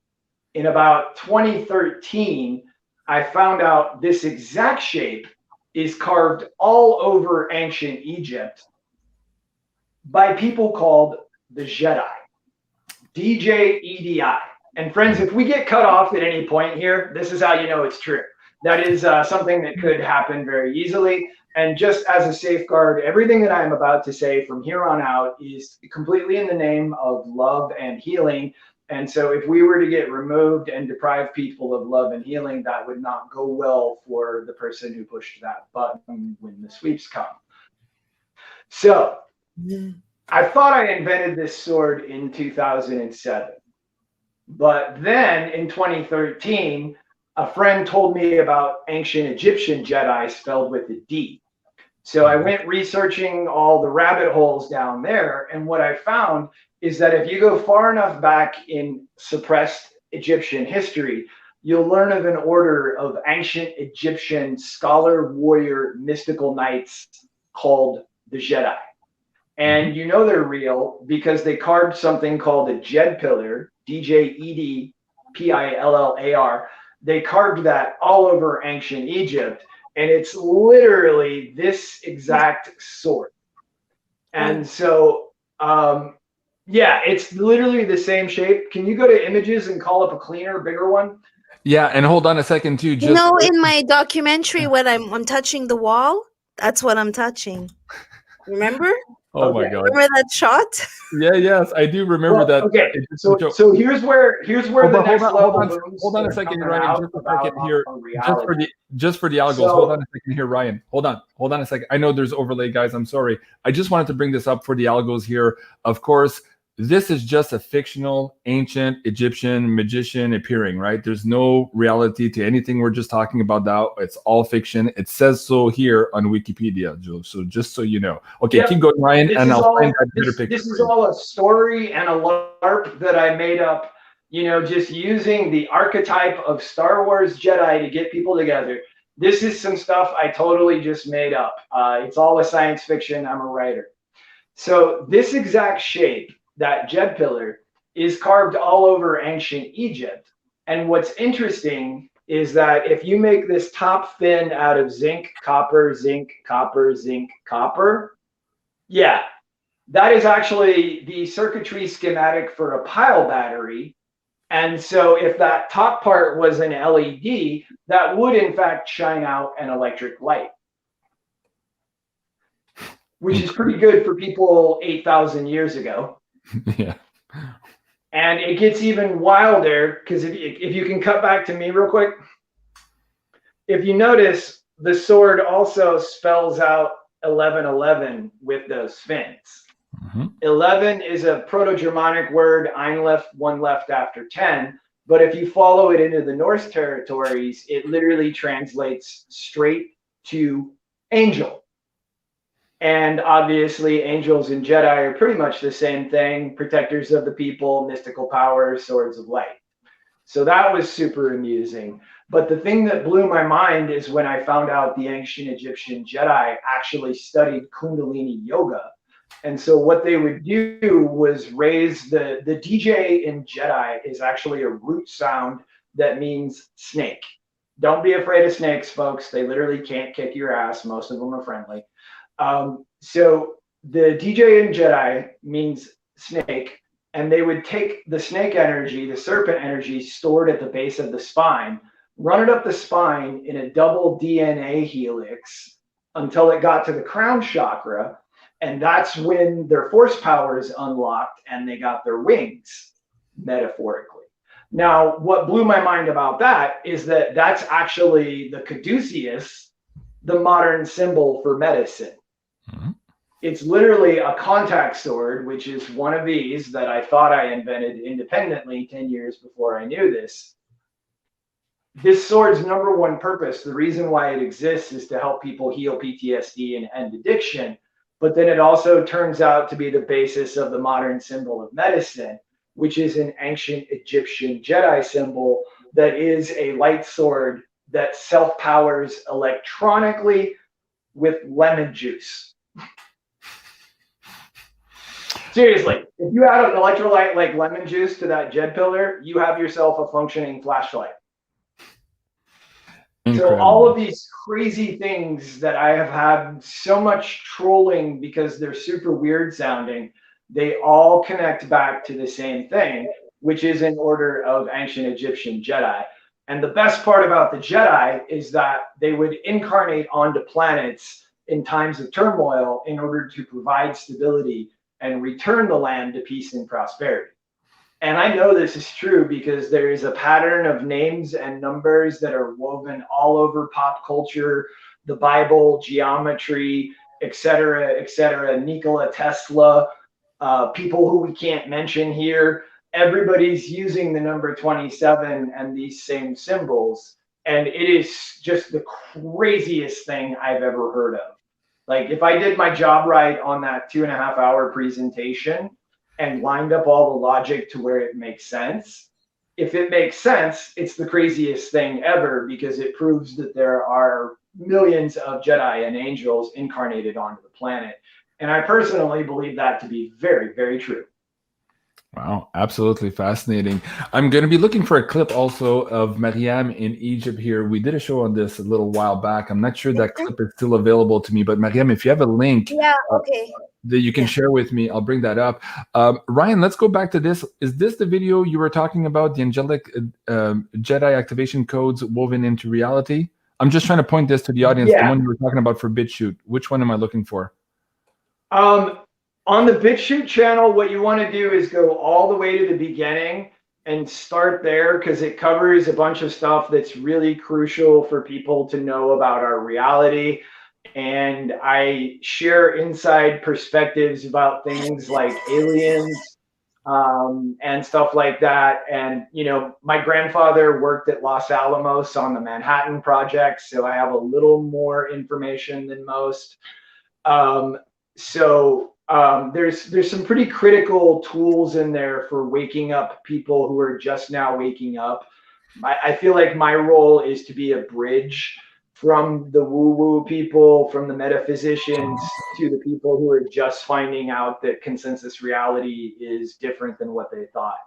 In about 2013, I found out this exact shape is carved all over ancient Egypt by people called the Jedi, Djed. And friends, if we get cut off at any point here, this is how you know it's true. That is something that could happen very easily. And just as a safeguard, everything that I'm about to say from here on out is completely in the name of love and healing. And so if we were to get removed and deprive people of love and healing, that would not go well for the person who pushed that button when the sweeps come. So I thought I invented this sword in 2007. But then in 2013, a friend told me about ancient Egyptian Jedi spelled with a D. So I went researching all the rabbit holes down there. And what I found is that if you go far enough back in suppressed Egyptian history, you'll learn of an order of ancient Egyptian scholar, warrior, mystical knights called the Jedi. And you know they're real because they carved something called a Djed pillar, D-J-E-D-P-I-L-L-A-R. They carved that all over ancient Egypt. And it's literally this exact sword. And so, yeah, it's literally the same shape. Can you go to images and call up a cleaner, bigger one? Yeah, and hold on a second too. You know, in my documentary, when I'm touching the wall, that's what I'm touching. Remember? Oh my God. Remember that shot? Yeah, yes, I do remember that. Okay, so here's where the next level hold on a second, Ryan. Just a second here. reality. Just for the algos. So- hold on a second here, Ryan. Hold on a second. I know there's overlay, guys. I'm sorry. I just wanted to bring this up for the algos here. Of course, this is just a fictional ancient Egyptian magician appearing, right? There's no reality to anything we're just talking about now. It's all fiction. It says so here on Wikipedia, Joe. So just so you know. Okay, Yep. keep going, Ryan, and I'll find that better picture. This is all a story and a LARP that I made up, just using the archetype of Star Wars Jedi to get people together. This is some stuff I totally just made up. It's all a science fiction. I'm a writer. So this exact shape, that Djed pillar, is carved all over ancient Egypt. And what's interesting is that if you make this top fin out of zinc, copper, zinc, copper, zinc, copper, yeah, that is actually the circuitry schematic for a pile battery. And so if that top part was an LED, that would in fact shine out an electric light, which is pretty good for people 8,000 years ago. Yeah. And it gets even wilder because if you can cut back to me real quick, if you notice, the sword also spells out 1111 with those fins. 11 is a Proto-Germanic word, ein left, one left after 10. But if you follow it into the Norse territories, it literally translates straight to angel. And obviously, angels and Jedi are pretty much the same thing: protectors of the people, mystical powers, swords of light. So that was super amusing. But the thing that blew my mind is when I found out the ancient Egyptian Jedi actually studied Kundalini yoga. And so what they would do was raise the DJ in Jedi is actually a root sound that means snake. Don't be afraid of snakes, folks. They literally can't kick your ass. Most of them are friendly. So the DJ in Jedi means snake, and they would take the snake energy, the serpent energy stored at the base of the spine, run it up the spine in a double DNA helix until it got to the crown chakra. And that's when their force power is unlocked and they got their wings, metaphorically. Now, what blew my mind about that is that that's actually the caduceus, the modern symbol for medicine. It's literally a contact sword, which is one of these that I thought I invented independently 10 years before I knew this. This sword's number one purpose, the reason why it exists, is to help people heal PTSD and end addiction. But then it also turns out to be the basis of the modern symbol of medicine, which is an ancient Egyptian Jedi symbol that is a light sword that self-powers electronically with lemon juice. Seriously, if you add an electrolyte like lemon juice to that Djed pillar, you have yourself a functioning flashlight. Incredible. So all of these crazy things that I have had so much trolling because they're super weird sounding, they all connect back to the same thing, which is an order of ancient Egyptian Jedi. And the best part about the Jedi is that they would incarnate onto planets in times of turmoil in order to provide stability and return the land to peace and prosperity. And I know this is true because there is a pattern of names and numbers that are woven all over pop culture, the Bible, geometry, etc., etc. Nikola Tesla, people who we can't mention here. Everybody's using the number 27 and these same symbols. And it is just the craziest thing I've ever heard of. Like, if I did my job right on that 2.5-hour presentation and lined up all the logic to where it makes sense, if it makes sense, it's the craziest thing ever because it proves that there are millions of Jedi and angels incarnated onto the planet. And I personally believe that to be very, very true. Wow, absolutely fascinating. I'm going to be looking for a clip also of MARYAM in Egypt here. We did a show on this a little while back. I'm not sure that clip is still available to me, but MARYAM, if you have a link that you can share with me, I'll bring that up. Ryan, let's go back to this. Is this the video you were talking about, the angelic Jedi activation codes woven into reality? I'm just trying to point this to the audience, the one you were talking about for BitChute. Which one am I looking for? On the BitChute channel, what you want to do is go all the way to the beginning and start there, because it covers a bunch of stuff that's really crucial for people to know about our reality. And I share inside perspectives about things like aliens and stuff like that. And, you know, my grandfather worked at Los Alamos on the Manhattan Project, so I have a little more information than most. There's some pretty critical tools in there for waking up people who are just now waking up. I feel like my role is to be a bridge from the woo-woo people, from the metaphysicians, to the people who are just finding out that consensus reality is different than what they thought.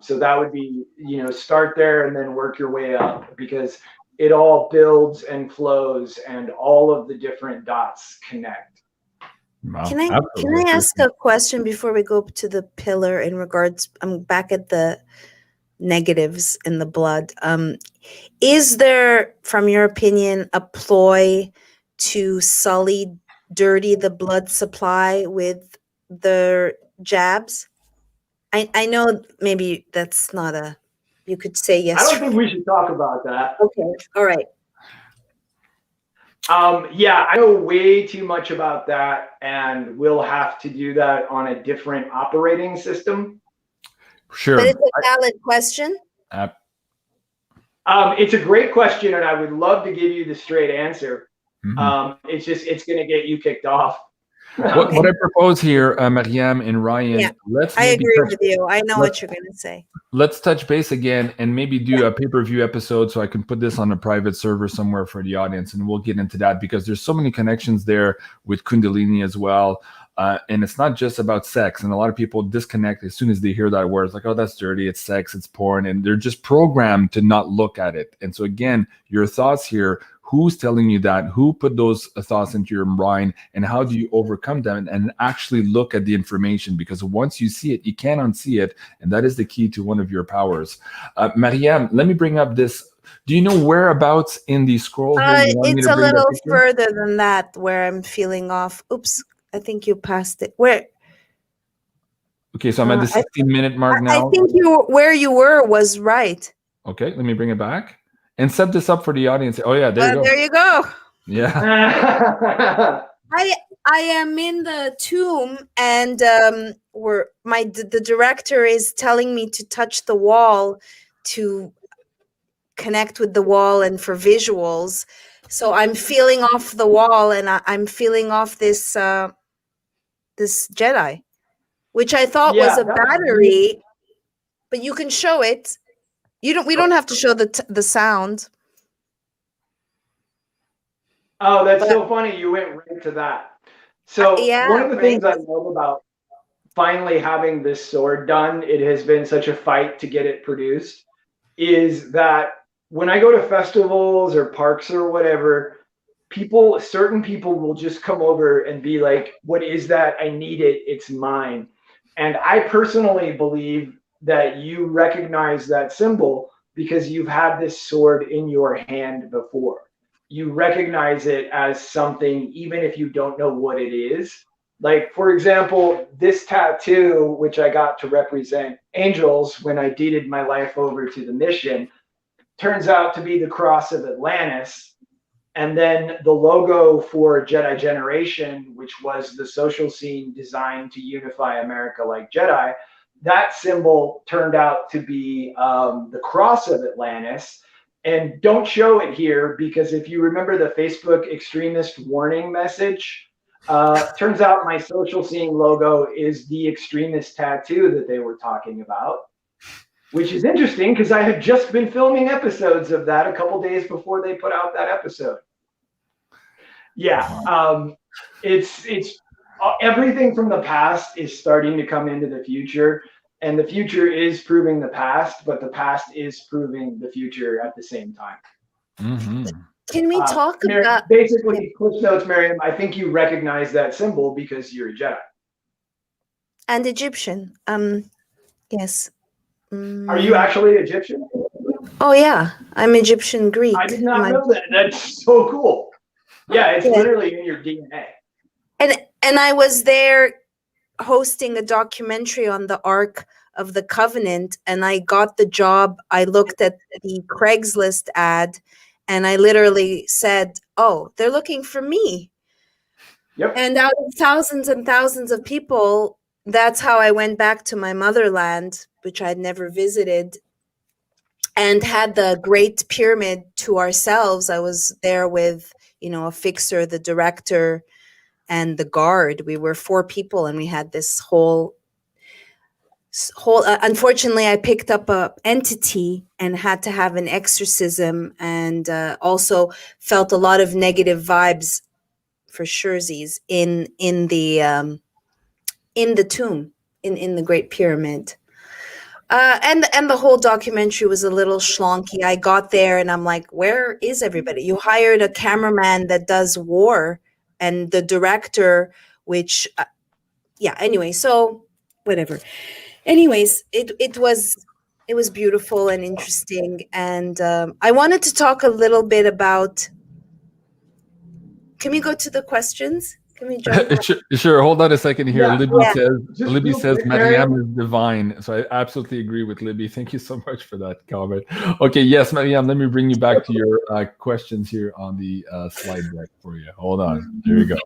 So that would be, you know, start there and then work your way up, because it all builds and flows and all of the different dots connect. Wow, Can I ask a question before we go up to the pillar in regards, I'm back at the negatives in the blood. Is there, from your opinion, a ploy to dirty the blood supply with the jabs? I know maybe that's not you could say yes. I don't think we should talk about that. Okay, all right. Yeah, I know way too much about that, and we'll have to do that on a different operating system. Sure. But it's a valid question. It's a great question, and I would love to give you the straight answer. It's going to get you kicked off. What I propose here, Maryam and Ryan, I agree with you. I know what you're going to say. Let's touch base again and maybe do a pay-per-view episode, so I can put this on a private server somewhere for the audience, and we'll get into that, because there's so many connections there with Kundalini as well. And it's not just about sex, and a lot of people disconnect as soon as they hear that word. It's like, oh, that's dirty, it's sex, it's porn, and they're just programmed to not look at it. And so again, your thoughts here, who's telling you that? Who put those thoughts into your mind, and how do you overcome them and actually look at the information? Because once you see it, you can't unsee it, and that is the key to one of your powers. Maryam, let me bring up this. Do you know whereabouts in the scroll here? It's a little further than that, where I'm feeling off. Oops, I think you passed it. Where? Okay, so I'm at the 16-minute mark now. I think where you were was right. Okay, let me bring it back and set this up for the audience. Oh yeah, there you go. There you go. Yeah. I am in the tomb, and the director is telling me to touch the wall to connect with the wall and for visuals. So I'm feeling off the wall, and I'm feeling off this this Jedi, which I thought was a battery, but you can show it. We don't have to show the sound. Oh, that's so funny. You went right to that. So one of the things I love about finally having this sword done, it has been such a fight to get it produced, is that when I go to festivals or parks or whatever, certain people will just come over and be like, what is that? I need it. It's mine. And I personally believe that you recognize that symbol because you've had this sword in your hand before. You recognize it as something, even if you don't know what it is. Like, for example, this tattoo, which I got to represent angels when I deeded my life over to the mission, turns out to be the cross of Atlantis. And then the logo for Jedi Generation, which was the social scene designed to unify America like Jedi, that symbol turned out to be the cross of Atlantis. And don't show it here, because if you remember the Facebook extremist warning message, turns out my social scene logo is the extremist tattoo that they were talking about, which is interesting because I had just been filming episodes of that a couple days before they put out that episode. Yeah, it's everything from the past is starting to come into the future. And the future is proving the past, but the past is proving the future at the same time. Mm-hmm. Can we talk about... Basically, Cliff Notes, Maryam, I think you recognize that symbol because you're a Jedi. And Egyptian. Yes. Are you actually Egyptian? Oh, yeah. I'm Egyptian Greek. I did not know that. That's so cool. Yeah, it's literally in your DNA. And I was there hosting a documentary on the Ark of the Covenant, and I got the job. I looked at the Craigslist ad, and I literally said, "Oh, they're looking for me." Yep. And out of thousands and thousands of people, that's how I went back to my motherland, which I'd never visited, and had the Great Pyramid to ourselves. I was there with, a fixer, the director, and the guard. We were 4 people, and we had this whole unfortunately, I picked up a entity and had to have an exorcism, and also felt a lot of negative vibes for surezies in the tomb in the Great Pyramid. And the whole documentary was a little schlonky. I got there and I'm like, where is everybody? You hired a cameraman that does war, and the director, which anyway, so whatever. Anyways, it was beautiful and interesting, and I wanted to talk a little bit about. Can we go to the questions? Can we jump? Sure. Hold on a second here. Yeah. Libby says Maryam is divine. So I absolutely agree with Libby. Thank you so much for that comment. Okay, yes, Maryam, let me bring you back to your questions here on the slide deck for you. Hold on. There you go.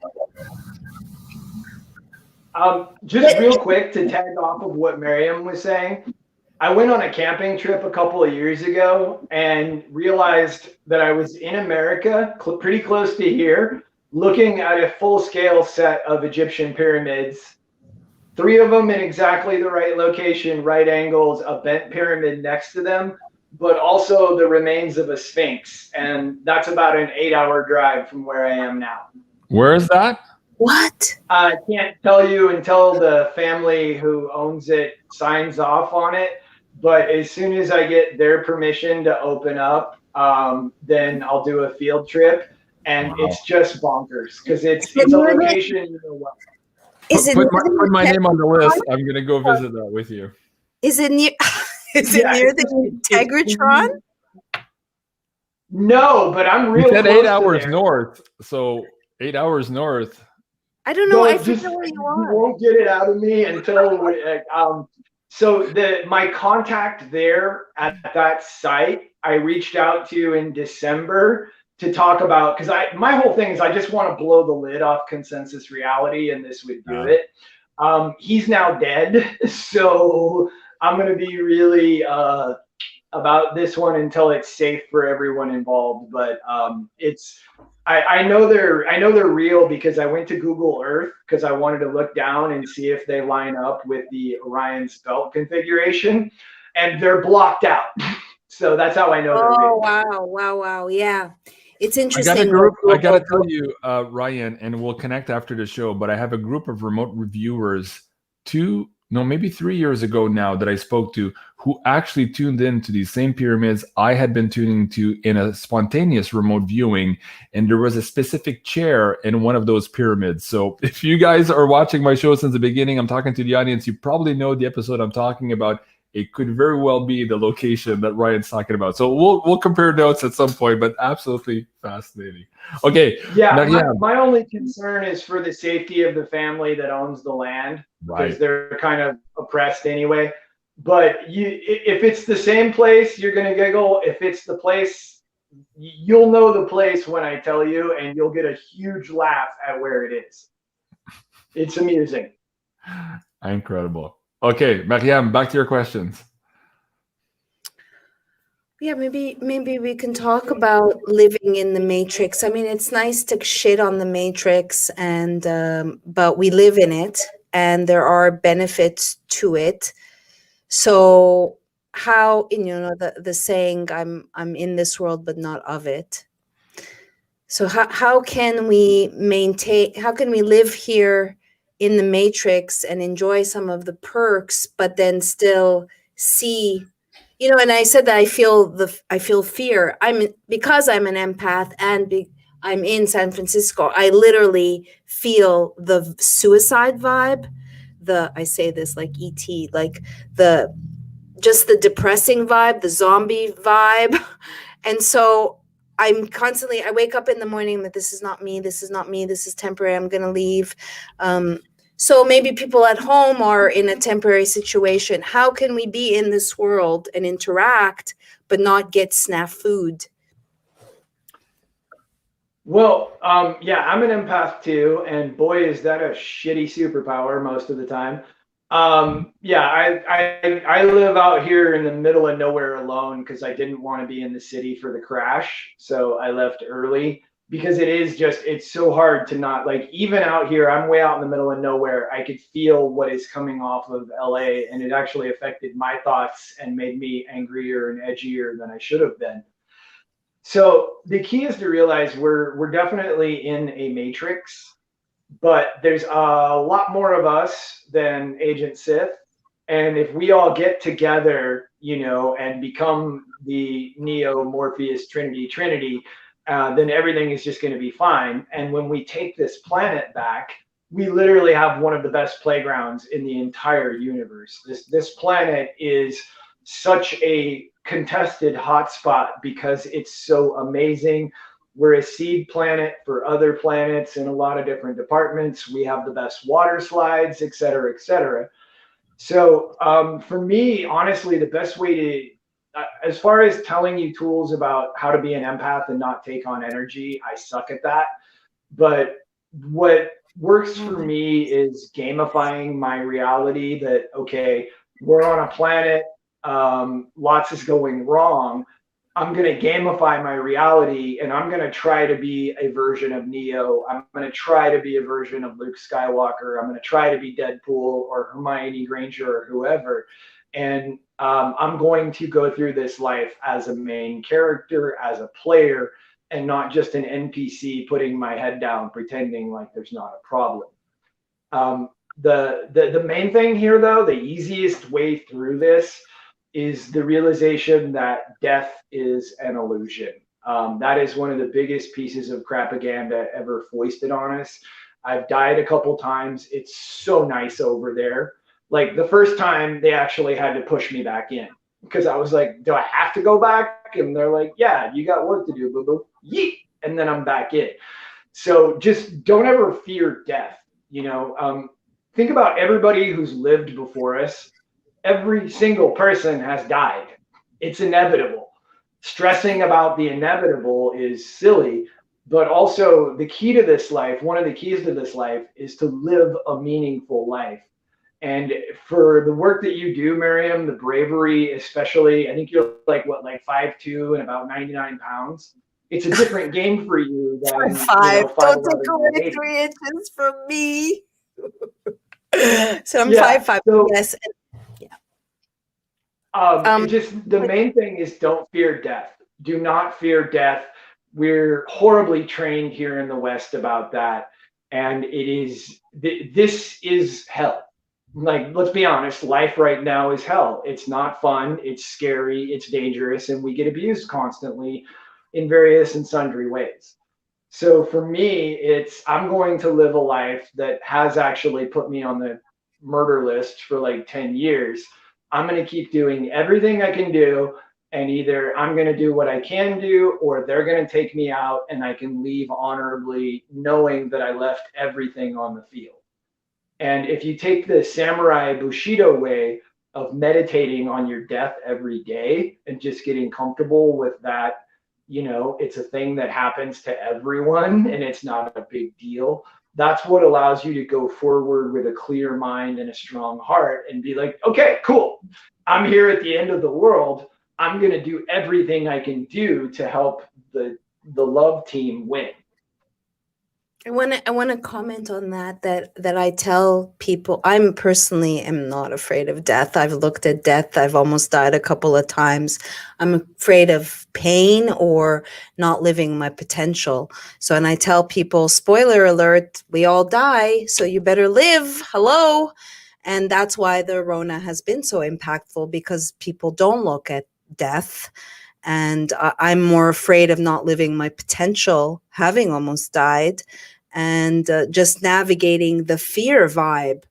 Just real quick to tag off of what Maryam was saying. I went on a camping trip a couple of years ago and realized that I was in America, pretty close to here, looking at a full-scale set of Egyptian pyramids, 3 of them in exactly the right location, right angles, a bent pyramid next to them, but also the remains of a sphinx. And that's about an 8-hour drive from where I am now. Where is that? What? I can't tell you until the family who owns it signs off on it. But as soon as I get their permission to open up, then I'll do a field trip. And it's just bonkers because it's a location you know well. Put my name on the list. I'm going to go visit that with you. Is it near? Is it near the Integratron? No, but I'm real. You said close 8 hours to there. north. So 8 hours north. I don't know. No, I forget where you are. You won't get it out of me until so my contact there at that site, I reached out to in December to talk about, because my whole thing is I just want to blow the lid off consensus reality, and this would do it. He's now dead, so I'm going to be really about this one until it's safe for everyone involved. But I know they're real because I went to Google Earth because I wanted to look down and see if they line up with the Orion's belt configuration, and they're blocked out. So that's how I know they're real. Wow. Yeah. It's interesting. I got to tell you, Ryan, and we'll connect after the show, but I have a group of remote reviewers, maybe 3 years ago now, that I spoke to, who actually tuned in to these same pyramids I had been tuning to in a spontaneous remote viewing, and there was a specific chair in one of those pyramids. So if you guys are watching my show since the beginning, I'm talking to the audience, you probably know the episode I'm talking about. It could very well be the location that Ryan's talking about. So we'll compare notes at some point, but absolutely fascinating. Okay. Yeah, my only concern is for the safety of the family that owns the land, because they're kind of oppressed anyway. But if it's the same place, you're going to giggle. If it's the place, you'll know the place when I tell you, and you'll get a huge laugh at where it is. It's amusing. Incredible. Okay, Maryam, back to your questions. Yeah, maybe we can talk about living in the Matrix. I mean, it's nice to shit on the Matrix, and but we live in it, and there are benefits to it. So how, the saying, I'm in this world but not of it. So how can we live here in the Matrix and enjoy some of the perks, but then still see, and I said that I feel fear. Because I'm an empath and I'm in San Francisco, I literally feel the suicide vibe. I say this like ET, like just the depressing vibe, the zombie vibe. And so I'm constantly, I wake up in the morning that this is not me, this is not me, this is temporary, I'm going to leave. So maybe people at home are in a temporary situation. How can we be in this world and interact, but not get snafu'd? Well, yeah, I'm an empath too, and boy, is that a shitty superpower most of the time. Yeah, I live out here in the middle of nowhere alone because I didn't want to be in the city for the crash, so I left early because it's so hard to not, like, even out here, I'm way out in the middle of nowhere. I could feel what is coming off of LA, and it actually affected my thoughts and made me angrier and edgier than I should have been. So the key is to realize we're definitely in a matrix, but there's a lot more of us than Agent Sith. And if we all get together, and become the Neo Morpheus Trinity, then everything is just going to be fine. And when we take this planet back, we literally have one of the best playgrounds in the entire universe. This planet is such a contested hotspot because it's so amazing. We're a seed planet for other planets in a lot of different departments. We have the best water slides, et cetera, et cetera. So for me, honestly, the best way to, as far as telling you tools about how to be an empath and not take on energy, I suck at that. But what works for me is gamifying my reality that, okay, we're on a planet, lots is going wrong. I'm going to gamify my reality, and I'm going to try to be a version of Neo. I'm going to try to be a version of Luke Skywalker. I'm going to try to be Deadpool or Hermione Granger or whoever. And I'm going to go through this life as a main character, as a player, and not just an NPC putting my head down, pretending like there's not a problem. The main thing here, though, the easiest way through this is the realization that death is an illusion. That is one of the biggest pieces of propaganda ever foisted on us. I've died a couple times. It's so nice over there. Like the first time they actually had to push me back in because I was like, do I have to go back? And they're like, yeah, you got work to do, boo boo. Yeet. And then I'm back in. So just don't ever fear death. Think about everybody who's lived before us. Every single person has died. It's inevitable. Stressing about the inevitable is silly, but also the key to this life, one of the keys to this life is to live a meaningful life. And for the work that you do, Maryam, the bravery, especially, I think you're like 5'2" and about 99 pounds. It's a different game for you than 5'5". Don't take away 3 inches from me. So I'm 5'5". So, yes. Just the main thing is don't fear death. Do not fear death. We're horribly trained here in the West about that. And this is hell. Like, let's be honest, life right now is hell. It's not fun. It's scary. It's dangerous. And we get abused constantly in various and sundry ways. So for me, I'm going to live a life that has actually put me on the murder list for like 10 years. I'm going to keep doing everything I can do, and either I'm going to do what I can do, or they're going to take me out and I can leave honorably knowing that I left everything on the field. And if you take the samurai Bushido way of meditating on your death every day and just getting comfortable with that, it's a thing that happens to everyone and it's not a big deal. That's what allows you to go forward with a clear mind and a strong heart and be like, okay, cool. I'm here at the end of the world. I'm going to do everything I can do to help the love team win. I want to comment on that I tell people, I'm personally am not afraid of death. I've looked at death. I've almost died a couple of times. I'm afraid of pain or not living my potential. So, and I tell people, spoiler alert, we all die, so you better live. Hello. And that's why the Rona has been so impactful, because people don't look at death. And I'm more afraid of not living my potential, having almost died, and just navigating the fear vibe,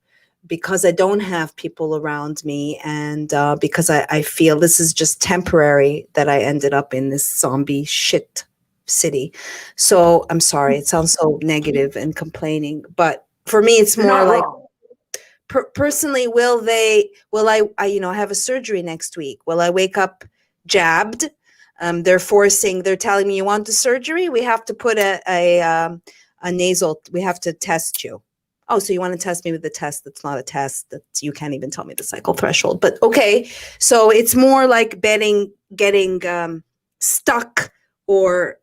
because I don't have people around me, and because I feel this is just temporary, that I ended up in this zombie shit city. So I'm sorry, it sounds so negative and complaining, but for me, it's more like personally, will I, you know, have a surgery next week? Will I wake up jabbed? They're telling me, you want the surgery? We have to put a nasal, we have to test you. Oh, so you want to test me with the test that's not a test, that you can't even tell me the cycle threshold. But okay, so it's more like getting stuck or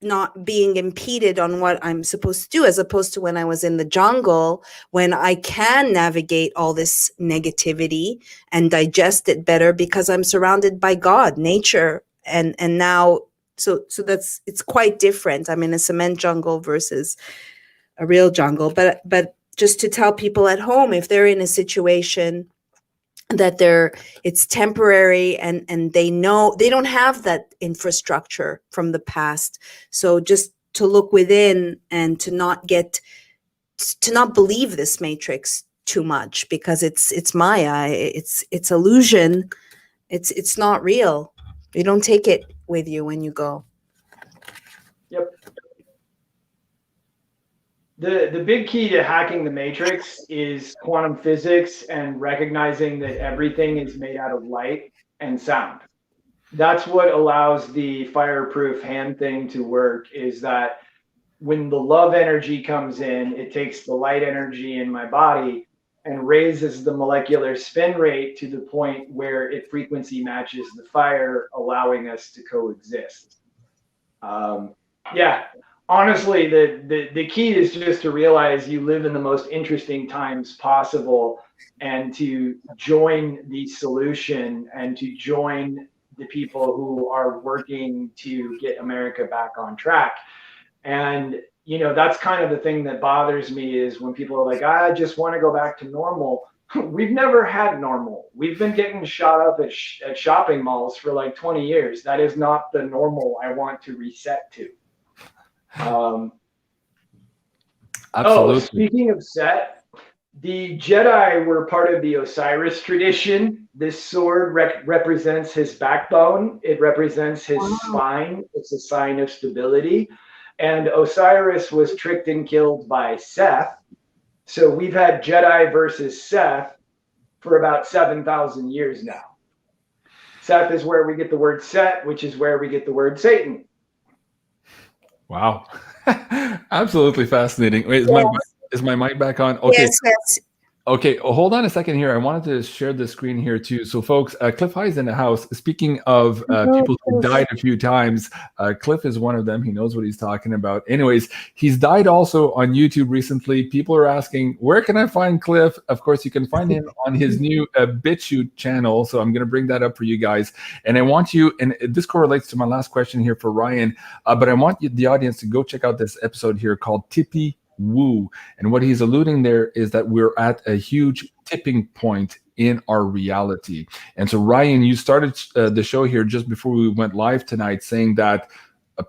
not being impeded on what I'm supposed to do, as opposed to when I was in the jungle, when I can navigate all this negativity and digest it better because I'm surrounded by God, nature, and now so that's, it's quite different. I'm in a cement jungle versus a real jungle. But just to tell people at home, if they're in a situation that it's temporary and they know they don't have that infrastructure from the past, so just to look within and to not believe this matrix too much, because it's Maya, it's illusion, it's not real. You don't take it with you when you go. Yep. The big key to hacking the matrix is quantum physics and recognizing that everything is made out of light and sound. That's what allows the fireproof hand thing to work, is that when the love energy comes in, it takes the light energy in my body and raises the molecular spin rate to the point where it frequency matches the fire, allowing us to coexist. Yeah. Honestly, the key is just to realize you live in the most interesting times possible, and to join the solution and to join the people who are working to get America back on track. And, you know, that's kind of the thing that bothers me, is when people are like, I just want to go back to normal. We've never had normal. We've been getting shot up at shopping malls for like 20 years. That is not the normal I want to reset to. Absolutely. Oh, speaking of set, the Jedi were part of the Osiris tradition. This sword represents his backbone. It represents his spine. It's a sign of stability. And Osiris was tricked and killed by Seth. So we've had Jedi versus Seth for about 7,000 years now. Seth is where we get the word Set, which is where we get the word Satan. Wow. Absolutely fascinating. Wait, is my mic back on? Okay. Yes. Okay, hold on a second here. I wanted to share the screen here too. So folks, Cliff High's in the house. Speaking of people who died a few times, Cliff is one of them. He knows what he's talking about. Anyways, he's died also on YouTube recently. People are asking, where can I find Cliff? Of course, you can find him on his new BitChute channel. So I'm going to bring that up for you guys. And I want you, and this correlates to my last question here for Ryan, but I want the audience to go check out this episode here called Tippy Woo. And what he's alluding there is that we're at a huge tipping point in our reality. And so, Ryan, you started the show here just before we went live tonight, saying that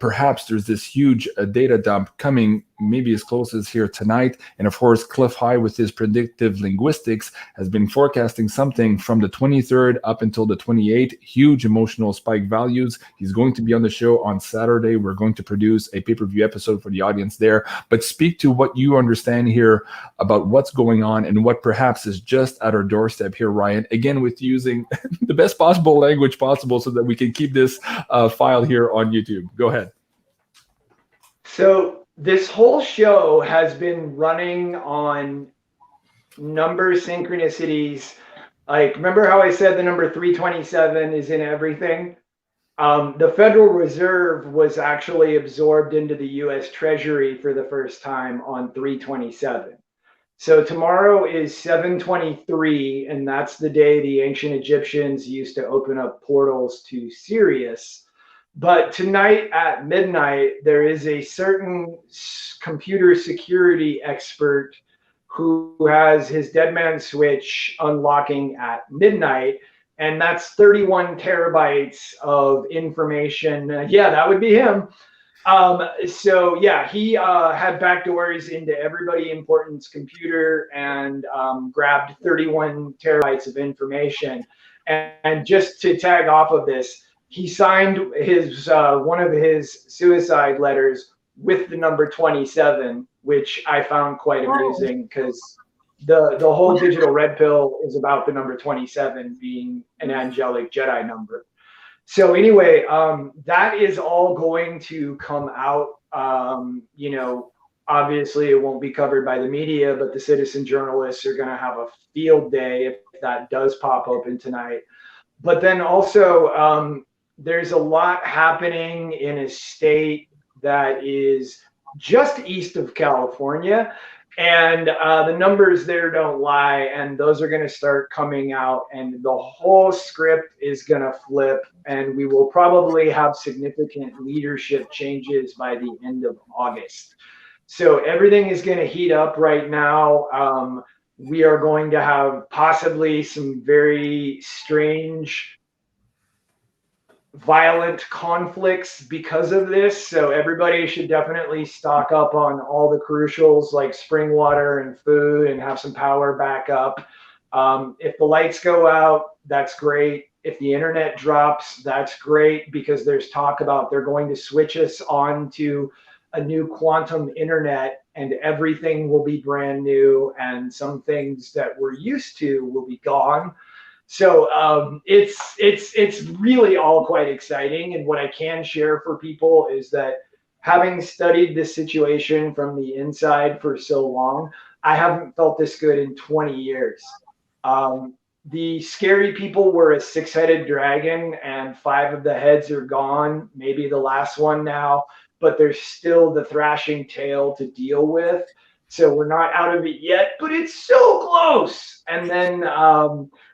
perhaps there's this huge data dump coming, maybe as close as here tonight. And of course, Cliff High, with his predictive linguistics, has been forecasting something from the 23rd up until the 28th, huge emotional spike values. He's going to be on the show on Saturday. We're going to produce a pay-per-view episode for the audience there. But speak to what you understand here about what's going on and what perhaps is just at our doorstep here, Ryan. Again, with using the best possible language possible so that we can keep this file here on YouTube. Go ahead. So this whole show has been running on number synchronicities. Like, remember how I said the number 327 is in everything? The Federal Reserve was actually absorbed into the US Treasury for the first time on 327. So tomorrow is 7/23, and that's the day the ancient Egyptians used to open up portals to Sirius. But tonight at midnight, there is a certain computer security expert who has his dead man switch unlocking at midnight. And that's 31 terabytes of information. Yeah, that would be him. So yeah, he had backdoors into everybody important's computer and grabbed 31 terabytes of information. And just to tag off of this, he signed his one of his suicide letters with the number 27, which I found quite amusing because the whole digital red pill is about the number 27 being an angelic Jedi number. So anyway, that is all going to come out. You know, obviously it won't be covered by the media, but the citizen journalists are going to have a field day if that does pop open tonight. But then also, there's a lot happening in a state that is just east of California. And the numbers there don't lie, and those are going to start coming out, and the whole script is going to flip, and we will probably have significant leadership changes by the end of August. So everything is going to heat up right now. We are going to have possibly some very strange, violent conflicts because of this. So everybody should definitely stock up on all the crucials like spring water and food and have some power back up. If the lights go out, that's great. If the internet drops, that's great, because there's talk about they're going to switch us on to a new quantum internet, and everything will be brand new, and some things that we're used to will be gone. So it's really all quite exciting. And what I can share for people is that, having studied this situation from the inside for so long, I haven't felt this good in 20 years. The scary people were a 6-headed dragon, and 5 of the heads are gone, maybe the last one now, but there's still the thrashing tail to deal with. So we're not out of it yet, but it's so close. And then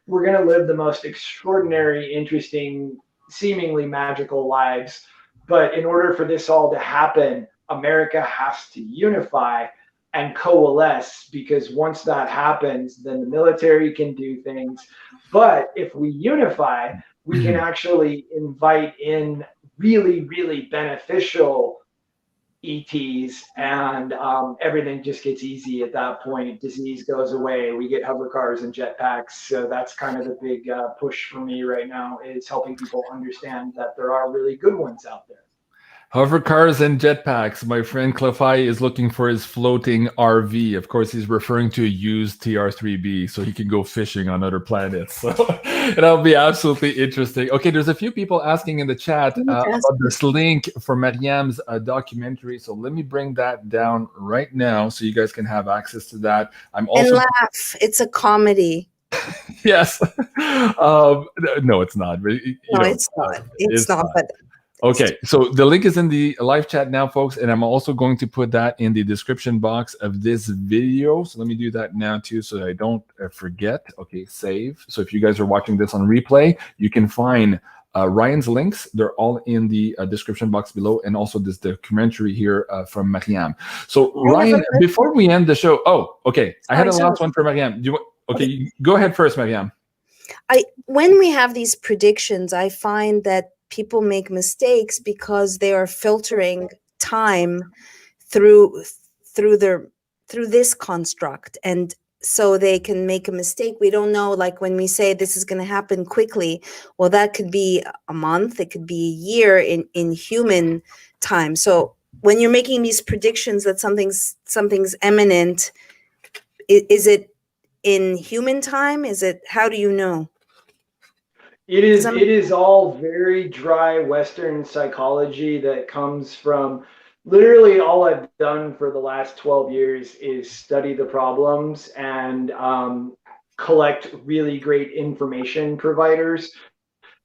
we're going to live the most extraordinary, interesting, seemingly magical lives. But in order for this all to happen, America has to unify and coalesce, because once that happens, then the military can do things. But if we unify, we can actually invite in really, really beneficial ETs, and everything just gets easy at that point. Disease goes away. We get hover cars and jetpacks. So that's kind of the big push for me right now, is helping people understand that there are really good ones out there. Hover cars and jetpacks. My friend Clefai is looking for his floating RV. Of course, he's referring to a used TR-3B, so he can go fishing on other planets. So that'll be absolutely interesting. Okay, there's a few people asking in the chat about this link for MARYAM's documentary. So let me bring that down right now so you guys can have access to that. I'm also and laugh. It's a comedy. Yes. No, it's not. It's not. It's not. But okay, so the link is in the live chat now, folks, and I'm also going to put that in the description box of this video. So let me do that now too, so that I don't forget. Okay, save. So if you guys are watching this on replay, you can find Ryan's links. They're all in the description box below, and also this documentary here from MARYAM. So Ryan, before we end the show, I had a last one for MARYAM. Okay, go ahead first, MARYAM. When we have these predictions, I find that people make mistakes because they are filtering time through this construct, and so they can make a mistake. We don't know, like when we say this is going to happen quickly, well, that could be a month, it could be a year in human time. So when you're making these predictions that something's imminent, is it in human time? How do you know? It is all very dry Western psychology that comes from, literally all I've done for the last 12 years is study the problems and collect really great information providers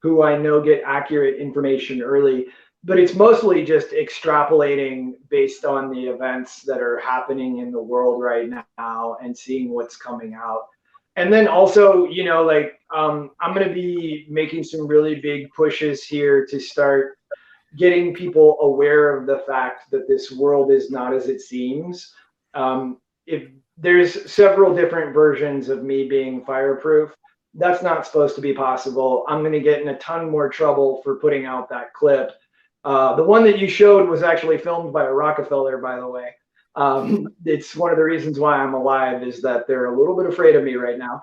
who I know get accurate information early. But it's mostly just extrapolating based on the events that are happening in the world right now and seeing what's coming out. And then also, I'm going to be making some really big pushes here to start getting people aware of the fact that this world is not as it seems. If there's several different versions of me being fireproof, that's not supposed to be possible. I'm going to get in a ton more trouble for putting out that clip. The one that you showed was actually filmed by a Rockefeller, by the way. It's one of the reasons why I'm alive, is that they're a little bit afraid of me right now.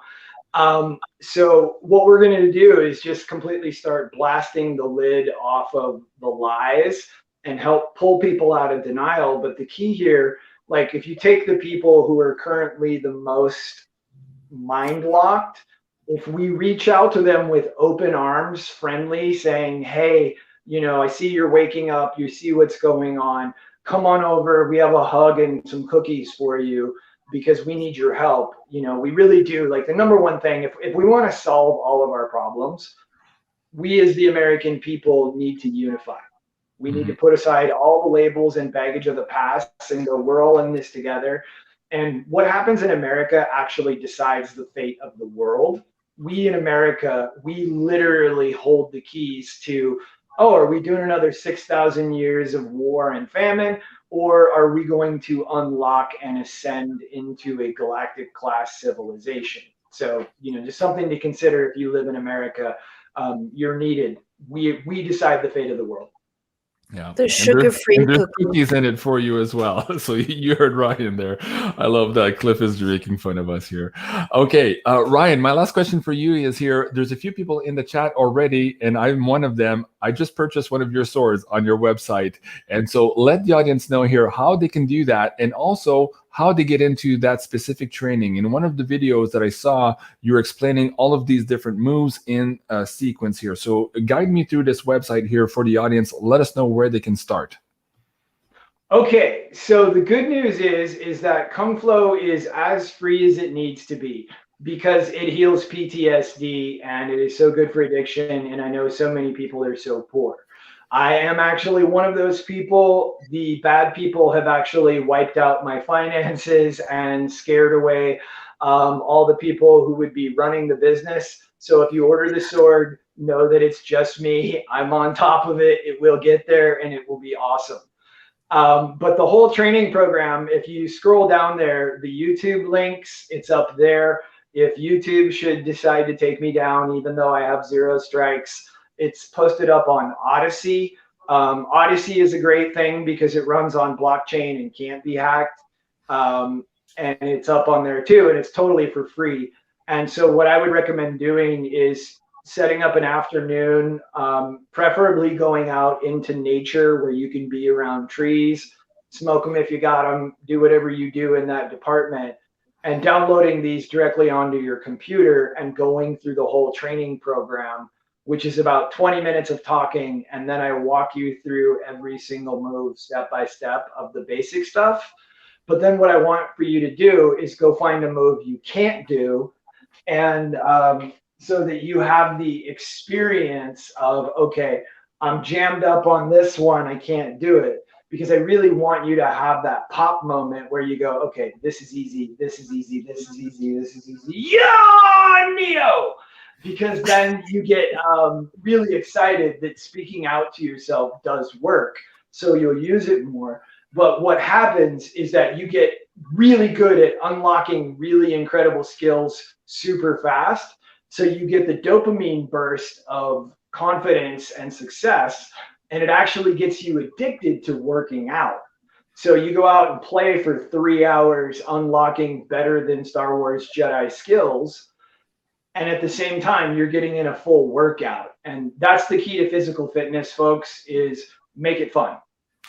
So what we're going to do is just completely start blasting the lid off of the lies and help pull people out of denial. But the key here, like if you take the people who are currently the most mind locked, if we reach out to them with open arms, friendly, saying, hey, you know, I see you're waking up, you see what's going on, come on over, we have a hug and some cookies for you because we need your help. You know, we really do. Like the number one thing, if we want to solve all of our problems, we as the American people need to unify. We need to put aside all the labels and baggage of the past and go, we're all in this together. And what happens in America actually decides the fate of the world. We in America, we literally hold the keys to, oh, are we doing another 6,000 years of war and famine? Or are we going to unlock and ascend into a galactic class civilization? So, you know, just something to consider if you live in America. You're needed. We decide the fate of the world. Yeah, The sugar-free there's cookies in it for you as well. So you heard Ryan there. I love that Cliff is making fun of us here. Okay, Ryan, my last question for you is here. There's a few people in the chat already, and I'm one of them. I just purchased one of your swords on your website. And so let the audience know here how they can do that, and also how they get into that specific training. In one of the videos that I saw, you're explaining all of these different moves in a sequence here. So guide me through this website here for the audience. Let us know where they can start. Okay, so the good news is that Kung Flow is as free as it needs to be because it heals PTSD and it is so good for addiction. And I know so many people are so poor. I am actually one of those people. The bad people have actually wiped out my finances and scared away all the people who would be running the business. So if you order the sword, know that it's just me. I'm on top of it. It will get there and it will be awesome. But the whole training program, if you scroll down there, the YouTube links, it's up there. If YouTube should decide to take me down, even though I have 0 strikes, it's posted up on Odyssey. Odyssey is a great thing because it runs on blockchain and can't be hacked. And it's up on there too, and it's totally for free. And so what I would recommend doing is setting up an afternoon, preferably going out into nature where you can be around trees, smoke them if you got them, do whatever you do in that department, and downloading these directly onto your computer and going through the whole training program, which is about 20 minutes of talking. And then I walk you through every single move step by step of the basic stuff. But then what I want for you to do is go find a move you can't do. And so that you have the experience of, okay, I'm jammed up on this one, I can't do it. Because I really want you to have that pop moment where you go, okay, this is easy, this is easy, this is easy, this is easy. Yeah, Neo! Because then you get really excited that speaking out to yourself does work. So you'll use it more. But what happens is that you get really good at unlocking really incredible skills super fast. So you get the dopamine burst of confidence and success, and it actually gets you addicted to working out. So you go out and play for 3 hours, unlocking better than Star Wars Jedi skills. And at the same time, you're getting in a full workout. And that's the key to physical fitness, folks, is make it fun.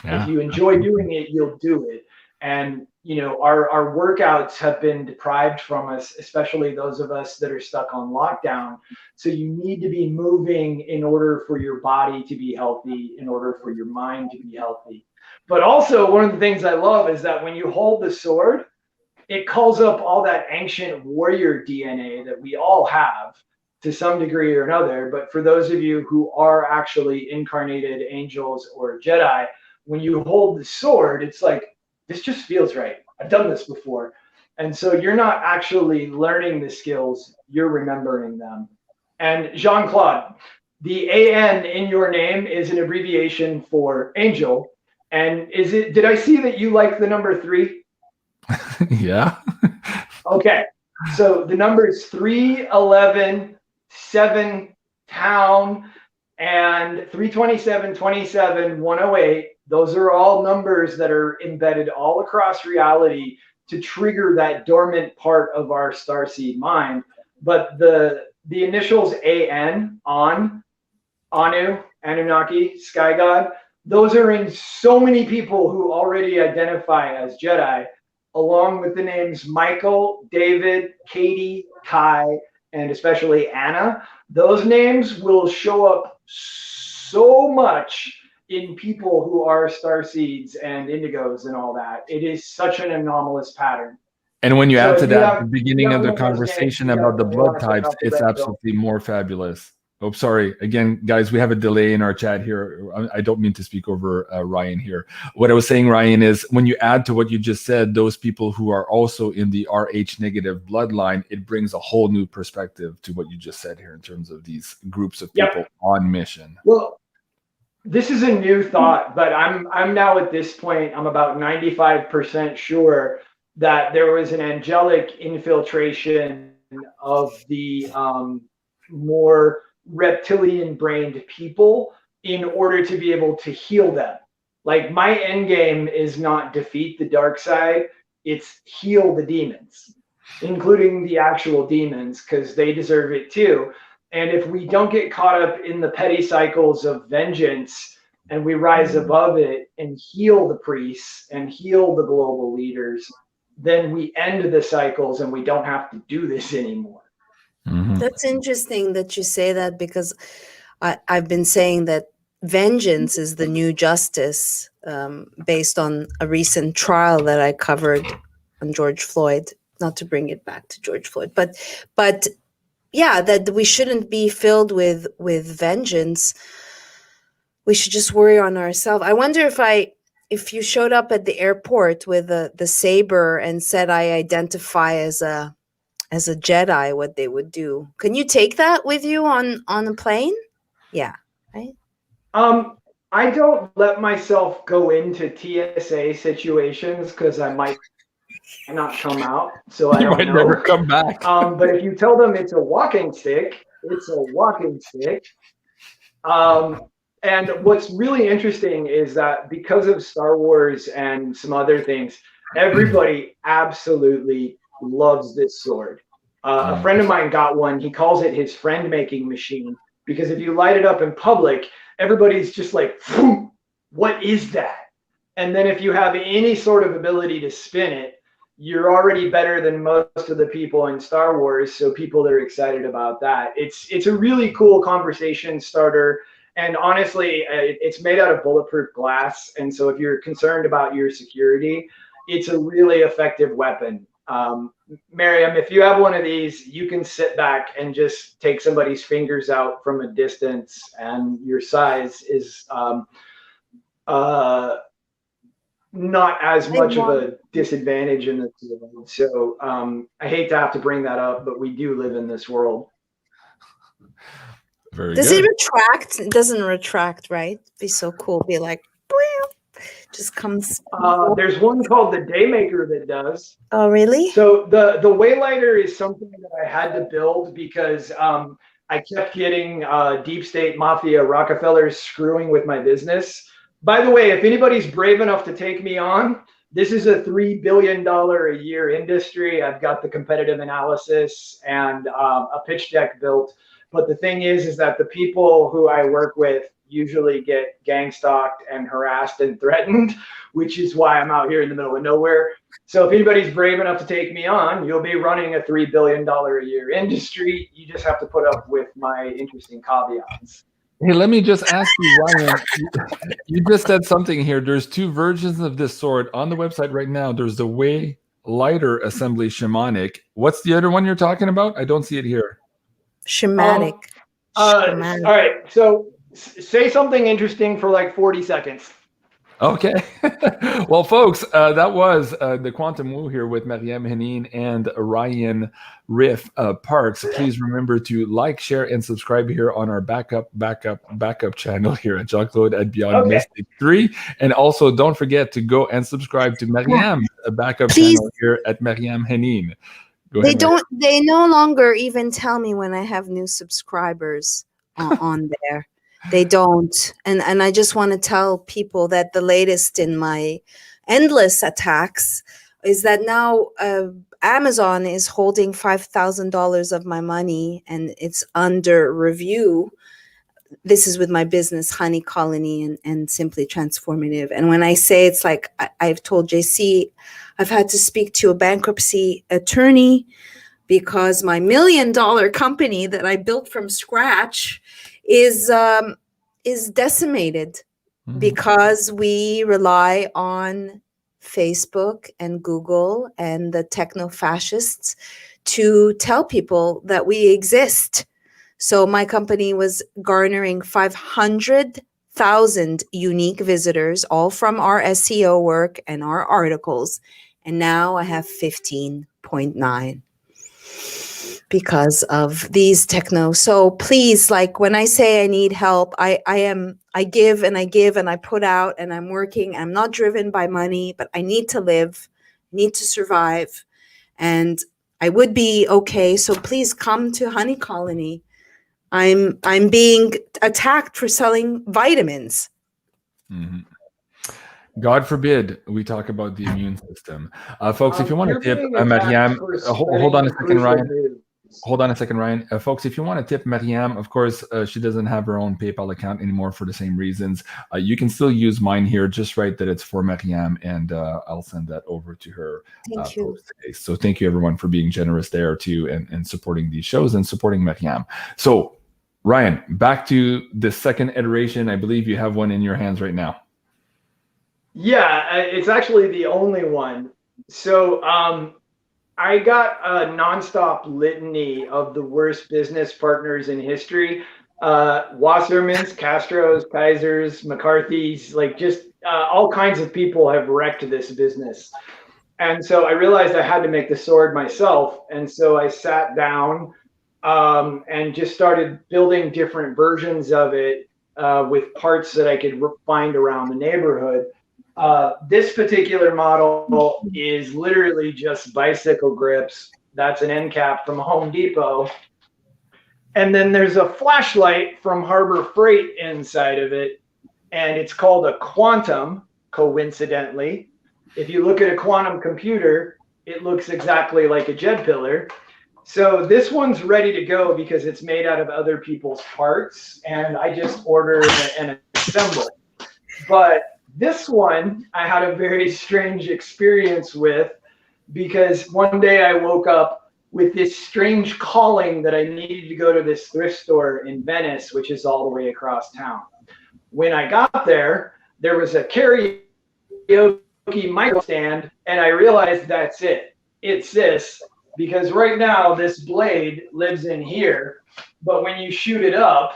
Yeah. If you enjoy doing it, you'll do it. And, you know, our workouts have been deprived from us, especially those of us that are stuck on lockdown. So you need to be moving in order for your body to be healthy, in order for your mind to be healthy. But also one of the things I love is that when you hold the sword, it calls up all that ancient warrior DNA that we all have to some degree or another. But for those of you who are actually incarnated angels or Jedi, when you hold the sword, it's like, this just feels right. I've done this before. And so you're not actually learning the skills, you're remembering them. And Jean-Claude, the AN in your name is an abbreviation for angel. And did I see that you like the number 3? Yeah. Okay. So the numbers 3, 11, 7, town, and 327, 27, 108. Those are all numbers that are embedded all across reality to trigger that dormant part of our starseed mind. but the initials AN, on, Anu, Anunnaki, sky god, those are in so many people who already identify as Jedi, along with the names Michael, David, Katie, Kai, and especially Anna. Those names will show up so much in people who are starseeds and indigos and all that. It is such an anomalous pattern. And when you So add if to you that have- the beginning you of the have one of those conversation names, about the you blood want to types, copy it's that, absolutely more fabulous. Oh, sorry. Again, guys, we have a delay in our chat here. I don't mean to speak over Ryan here. What I was saying, Ryan, is when you add to what you just said, those people who are also in the RH negative bloodline, it brings a whole new perspective to what you just said here in terms of these groups of people on mission. Well, this is a new thought, but I'm now at this point, I'm about 95% sure that there was an angelic infiltration of the more reptilian brained people in order to be able to heal them. Like, my end game is not defeat the dark side, it's heal the demons, including the actual demons, because they deserve it too. And if we don't get caught up in the petty cycles of vengeance and we rise above it and heal the priests and heal the global leaders, then we end the cycles and we don't have to do this anymore. Mm-hmm. That's interesting that you say that, because I've been saying that vengeance is the new justice, based on a recent trial that I covered on George Floyd. Not to bring it back to George Floyd, but yeah, that we shouldn't be filled with vengeance. We should just worry on ourselves. I wonder if you showed up at the airport with the saber and said, I identify as a Jedi, what they would do. Can you take that with you on a plane? Yeah, right. I don't let myself go into TSA situations because I might not come out, so I You don't might know. never come back. But if you tell them it's a walking stick, it's a walking stick. And what's really interesting is that because of Star Wars and some other things, everybody absolutely loves this sword. A friend of mine got one. He calls it his friend-making machine, because if you light it up in public, everybody's just like, what is that? And then if you have any sort of ability to spin it, you're already better than most of the people in Star Wars. So people are excited about that. It's a really cool conversation starter. And honestly, it's made out of bulletproof glass. And so if you're concerned about your security, it's a really effective weapon. Maryam, if you have one of these, you can sit back and just take somebody's fingers out from a distance, and your size is not as much of a disadvantage in the field. So I hate to have to bring that up, but we do live in this world. Very Does good. it retract? It doesn't retract, right? It'd be so cool. Be like, just comes. There's one called the Daymaker that does. Oh, really? So the Waylighter is something that I had to build because I kept getting deep state mafia Rockefellers screwing with my business. By the way, if anybody's brave enough to take me on, this is a $3 billion a year industry. I've got the competitive analysis and a pitch deck built. But the thing is that the people who I work with usually get gang stalked and harassed and threatened, which is why I'm out here in the middle of nowhere. So if anybody's brave enough to take me on, you'll be running a $3 billion a year industry. You just have to put up with my interesting caveats. Hey, let me just ask you, Ryan, you just said something here. There's two versions of this sword on the website right now. There's the Waylighter Assembly Shamanic. What's the other one you're talking about? I don't see it here. Shamanic. All right. So say something interesting for like 40 seconds. Okay. Well, folks, that was the Quantum Woo here with MARYAM HENEIN and Ryan Riff Parks. Please remember to like, share, and subscribe here on our backup channel here at Jean-Claude at BeyondMystic 3. And also, don't forget to go and subscribe to MARYAM's backup channel here at MARYAM HENEIN. They no longer even tell me when I have new subscribers on there. They don't. And I just want to tell people that the latest in my endless attacks is that now Amazon is holding $5,000 of my money and it's under review. This is with my business, Honey Colony and Simply Transformative. And when I say it's like, I've told JC, I've had to speak to a bankruptcy attorney because my $1 million company that I built from scratch is decimated because we rely on Facebook and Google and the techno-fascists to tell people that we exist. So my company was garnering 500,000 unique visitors, all from our SEO work and our articles. And now I have 15.9 because of these techno. So please, like when I say I need help, I give and I put out and I'm working. I'm not driven by money, but I need to live, need to survive. And I would be okay. So please come to Honey Colony. I'm being attacked for selling vitamins. Mm-hmm. God forbid we talk about the immune system. Folks, if you want to tip MARYAM, hold on a second, Ryan. Hold on a second, Ryan. Folks, if you want to tip MARYAM, of course, she doesn't have her own PayPal account anymore for the same reasons. You can still use mine here. Just write that it's for MARYAM, and I'll send that over to her. Thank you. Post today. So thank you, everyone, for being generous there, too, and supporting these shows and supporting MARYAM. So, Ryan, back to the second iteration. I believe you have one in your hands right now. Yeah, it's actually the only one. So I got a nonstop litany of the worst business partners in history. Wassermans, Castros, Kaisers, McCarthy's, like just all kinds of people have wrecked this business. And so I realized I had to make the sword myself. And so I sat down and just started building different versions of it with parts that I could find around the neighborhood. This particular model is literally just bicycle grips. That's an end cap from Home Depot. And then there's a flashlight from Harbor Freight inside of it. And it's called a quantum, coincidentally. If you look at a quantum computer, it looks exactly like a Djed pillar. So this one's ready to go because it's made out of other people's parts. And I just order and assemble. But this one I had a very strange experience with because one day I woke up with this strange calling that I needed to go to this thrift store in Venice, which is all the way across town. When I got there, there was a karaoke mic stand, and I realized that's it. It's this, because right now this blade lives in here, but when you shoot it up,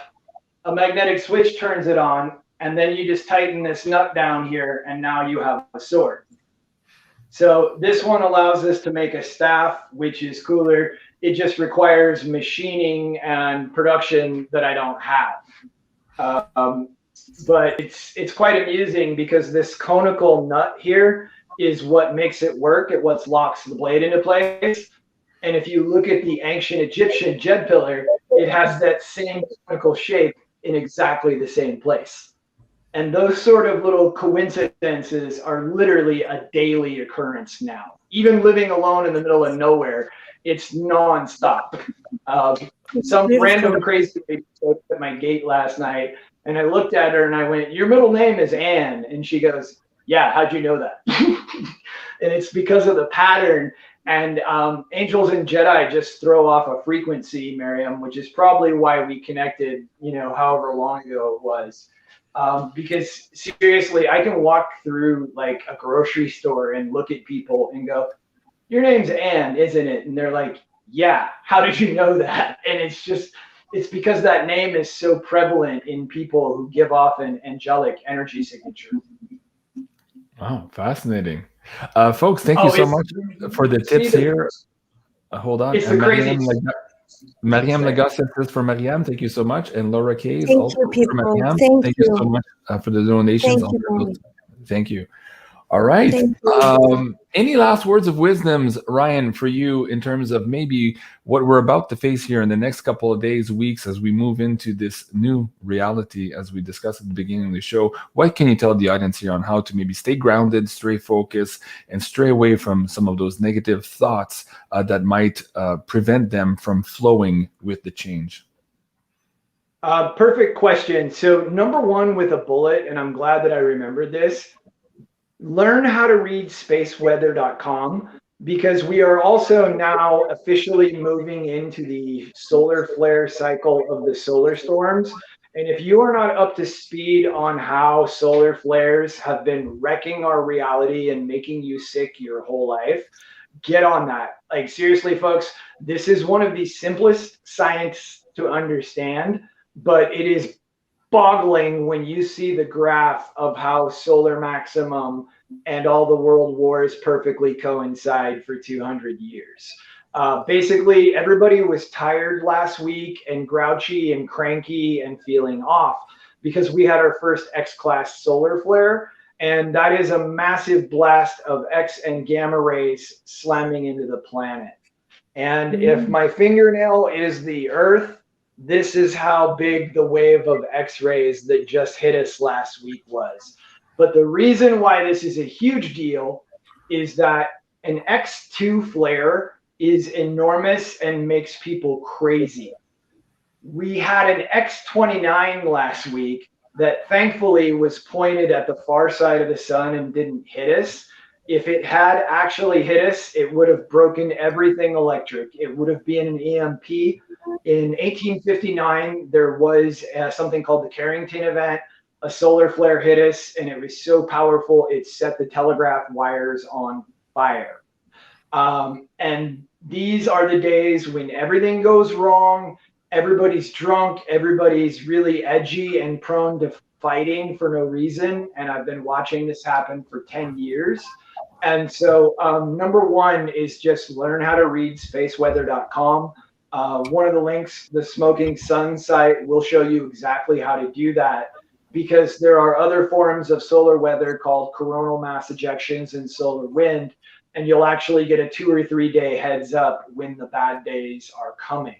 a magnetic switch turns it on, and then you just tighten this nut down here, and now you have a sword. So this one allows us to make a staff, which is cooler. It just requires machining and production that I don't have. But it's quite amusing because this conical nut here is what makes it work. It what locks the blade into place. And if you look at the ancient Egyptian Djed pillar, it has that same conical shape in exactly the same place. And those sort of little coincidences are literally a daily occurrence now. Even living alone in the middle of nowhere, it's nonstop. Some random crazy lady showed up at my gate last night, and I looked at her and I went, "Your middle name is Anne." And she goes, "Yeah, how'd you know that?" And it's because of the pattern. And angels and Jedi just throw off a frequency, MARYAM, which is probably why we connected, however long ago it was. Because seriously, I can walk through like a grocery store and look at people and go, "Your name's Anne, isn't it?" And they're like, "Yeah, how did you know that?" And it's because that name is so prevalent in people who give off an angelic energy signature. Wow, fascinating. Folks, thank you so much for the tips here. Hold on. It's the craziest. MARYAM Lagos says for MARYAM, thank you so much. And Laura K. Thank also you, people. for MARYAM. Thank you so much for the donations. Thank you. Thank you. All right. Thank you. Any last words of wisdoms, Ryan, for you in terms of maybe what we're about to face here in the next couple of days, weeks, as we move into this new reality, as we discussed at the beginning of the show? What can you tell the audience here on how to maybe stay grounded, stay focused, and stray away from some of those negative thoughts that might prevent them from flowing with the change? Perfect question. So number one with a bullet, and I'm glad that I remembered this, learn how to read spaceweather.com, because we are also now officially moving into the solar flare cycle of the solar storms. And if you are not up to speed on how solar flares have been wrecking our reality and making you sick your whole life, get on that. Like, seriously, folks, this is one of the simplest science to understand, but it is boggling when you see the graph of how solar maximum and all the world wars perfectly coincide for 200 years. Basically, everybody was tired last week and grouchy and cranky and feeling off because we had our first X-class solar flare, and that is a massive blast of X and gamma rays slamming into the planet. And if my fingernail is the Earth, this is how big the wave of X-rays that just hit us last week was. But the reason why this is a huge deal is that an X2 flare is enormous and makes people crazy. We had an X29 last week that thankfully was pointed at the far side of the sun and didn't hit us. If it had actually hit us, it would have broken everything electric. It would have been an EMP. In 1859, there was something called the Carrington event. A solar flare hit us, and it was so powerful, it set the telegraph wires on fire. And these are the days when everything goes wrong, everybody's drunk, everybody's really edgy and prone to fighting for no reason. And I've been watching this happen for 10 years. And so number one is just learn how to read spaceweather.com. One of the links, the Smoking Sun site, will show you exactly how to do that, because there are other forms of solar weather called coronal mass ejections and solar wind, and you'll actually get a 2 or 3 day heads up when the bad days are coming.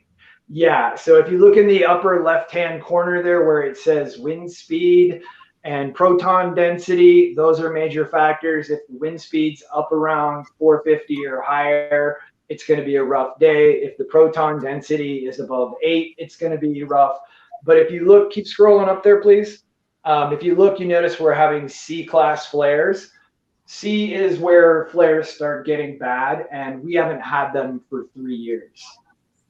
Yeah, so if you look in the upper left-hand corner there where it says wind speed and proton density, those are major factors. If the wind speed's up around 450 or higher, it's going to be a rough day. If the proton density is above 8, it's going to be rough. But if you look, keep scrolling up there, please. If you look, you notice we're having C-class flares. C is where flares start getting bad, and we haven't had them for 3 years.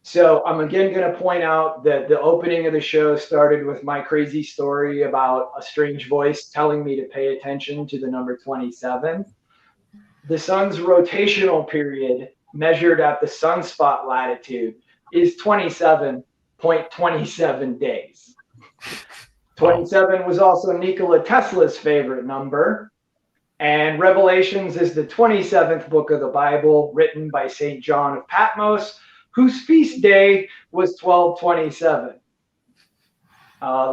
So I'm again going to point out that the opening of the show started with my crazy story about a strange voice telling me to pay attention to the number 27. The sun's rotational period, measured at the sunspot latitude, is 27.27 days. 27 was also Nikola Tesla's favorite number. And Revelations is the 27th book of the Bible, written by St. John of Patmos, whose feast day was 12/27.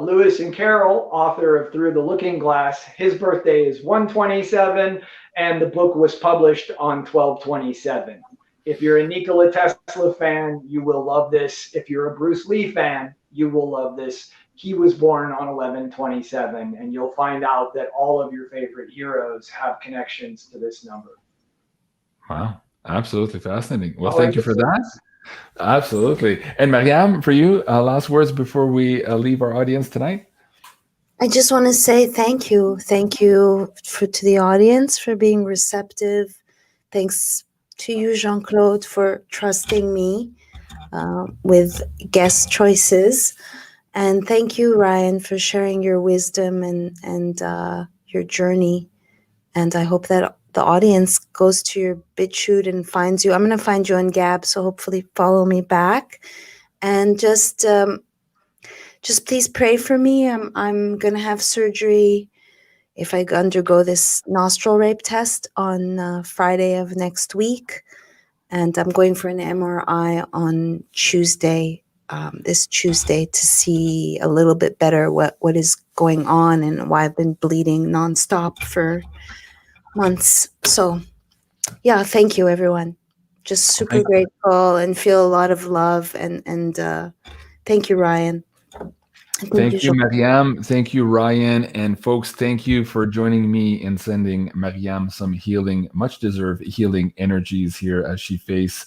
Lewis and Carroll, author of Through the Looking Glass, his birthday is 1/27, and the book was published on 12/27. If you're a Nikola Tesla fan, you will love this. If you're a Bruce Lee fan, you will love this. He was born on 11/27, and you'll find out that all of your favorite heroes have connections to this number. Wow, absolutely fascinating. Well, thank you for that. Absolutely. And MARYAM, for you, last words before we leave our audience tonight? I just want to say thank you. Thank you to the audience for being receptive. Thanks to you, Jean-Claude, for trusting me with guest choices. And thank you, Ryan, for sharing your wisdom and your journey. And I hope that the audience goes to your BitChute and finds you. I'm going to find you on Gab, so hopefully follow me back. And just please pray for me. I'm going to have surgery if I undergo this nostril rape test on Friday of next week. And I'm going for an MRI on Tuesday, this Tuesday, to see a little bit better what is going on and why I've been bleeding nonstop for months. So yeah, thank you everyone. Just super Thank you. grateful and feel a lot of love and thank you, Ryan. And Thank you, Jean. Mariam. Thank you, Ryan. And folks, thank you for joining me in sending Mariam some healing, much deserved healing energies here as she faces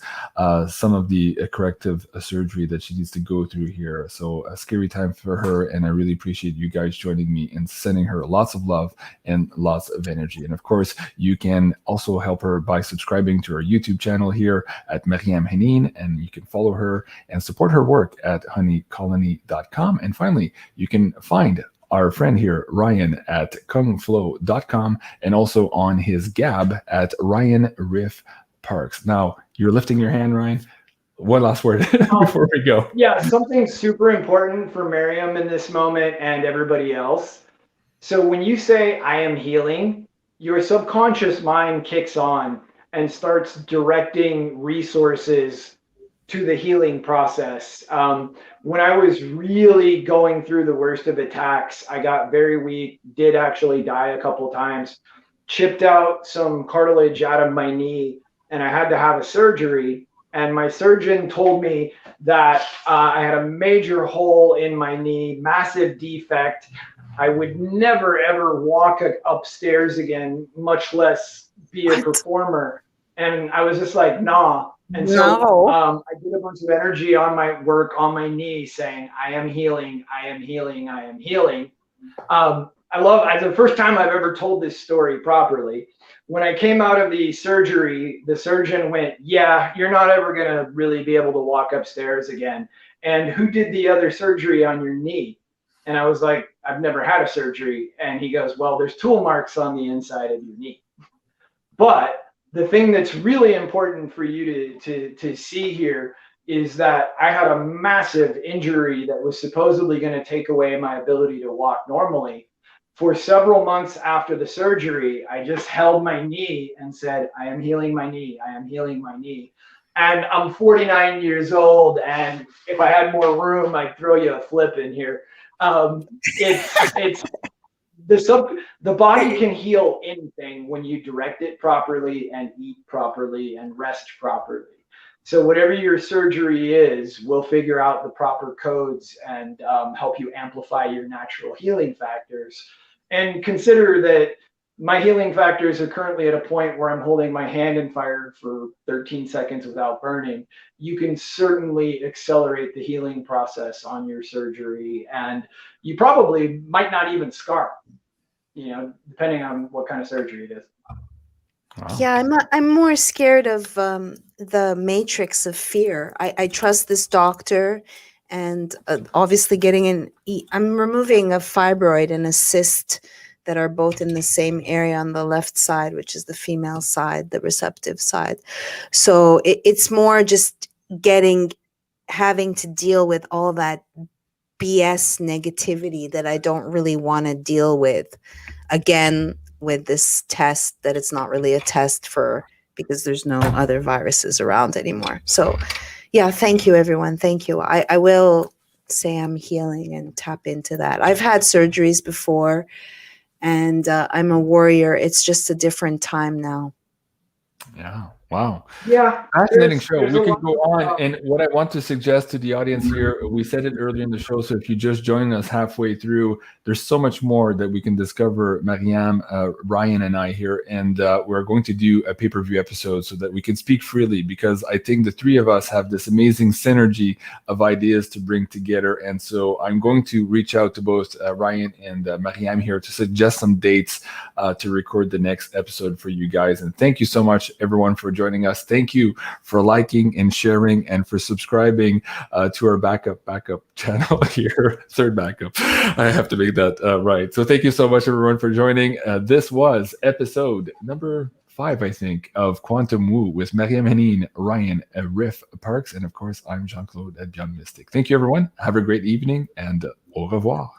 some of the corrective surgery that she needs to go through here. So a scary time for her. And I really appreciate you guys joining me and sending her lots of love and lots of energy. And of course, you can also help her by subscribing to our YouTube channel here at MARYAM HENEIN. And you can follow her and support her work at honeycolony.com. And finally, you can find our friend here, Ryan, at kungflow.com and also on his Gab at Ryan Riff Parks. Now, you're lifting your hand, Ryan. One last word before we go. Yeah, something super important for Maryam in this moment and everybody else. So when you say, I am healing, your subconscious mind kicks on and starts directing resources to the healing process. When I was really going through the worst of attacks, I got very weak, did actually die a couple times, chipped out some cartilage out of my knee, and I had to have a surgery. And my surgeon told me that I had a major hole in my knee, massive defect. I would never, ever walk upstairs again, much less be a performer. And I was just like, nah. And so I did a bunch of energy on my work on my knee saying, I am healing, I am healing, I am healing. It's the first time I've ever told this story properly. When I came out of the surgery, the surgeon went, yeah, you're not ever going to really be able to walk upstairs again. And who did the other surgery on your knee? And I was like, I've never had a surgery. And he goes, well, there's tool marks on the inside of your knee. But the thing that's really important for you to see here is that I had a massive injury that was supposedly going to take away my ability to walk normally. For several months after the surgery, I just held my knee and said, I am healing my knee. I am healing my knee. And I'm 49 years old. And if I had more room, I'd throw you a flip in here. The body can heal anything when you direct it properly and eat properly and rest properly. So whatever your surgery is, we'll figure out the proper codes and help you amplify your natural healing factors. And consider that my healing factors are currently at a point where I'm holding my hand in fire for 13 seconds without burning. You can certainly accelerate the healing process on your surgery, and you probably might not even scar, depending on what kind of surgery it is. Wow. Yeah, I'm more scared of the matrix of fear. I trust this doctor, and obviously I'm removing a fibroid and a cyst that are both in the same area on the left side, which is the female side, the receptive side. So it's more just having to deal with all that BS negativity that I don't really want to deal with again with this test, that it's not really a test because there's no other viruses around anymore. So yeah, thank you everyone. Thank you. I will say I'm healing and tap into that. I've had surgeries before, and I'm a warrior. It's just a different time now. Yeah. Wow. Yeah. Fascinating show. We could go on. And what I want to suggest to the audience here, we said it earlier in the show. So if you just joined us halfway through, there's so much more that we can discover, Mariam, Ryan, and I here. And we're going to do a pay-per-view episode so that we can speak freely, because I think the three of us have this amazing synergy of ideas to bring together. And so I'm going to reach out to both Ryan and Mariam here to suggest some dates to record the next episode for you guys. And thank you so much, everyone, for joining us. Thank you for liking and sharing and for subscribing to our backup channel here. Third backup. I have to make that right. So thank you so much, everyone, for joining. This was episode number 5, I think, of Quantum Woo with MARYAM HENEIN, Ryan Riff Parks, and of course, I'm Jean-Claude at BeyondMystic. Thank you, everyone. Have a great evening, and au revoir.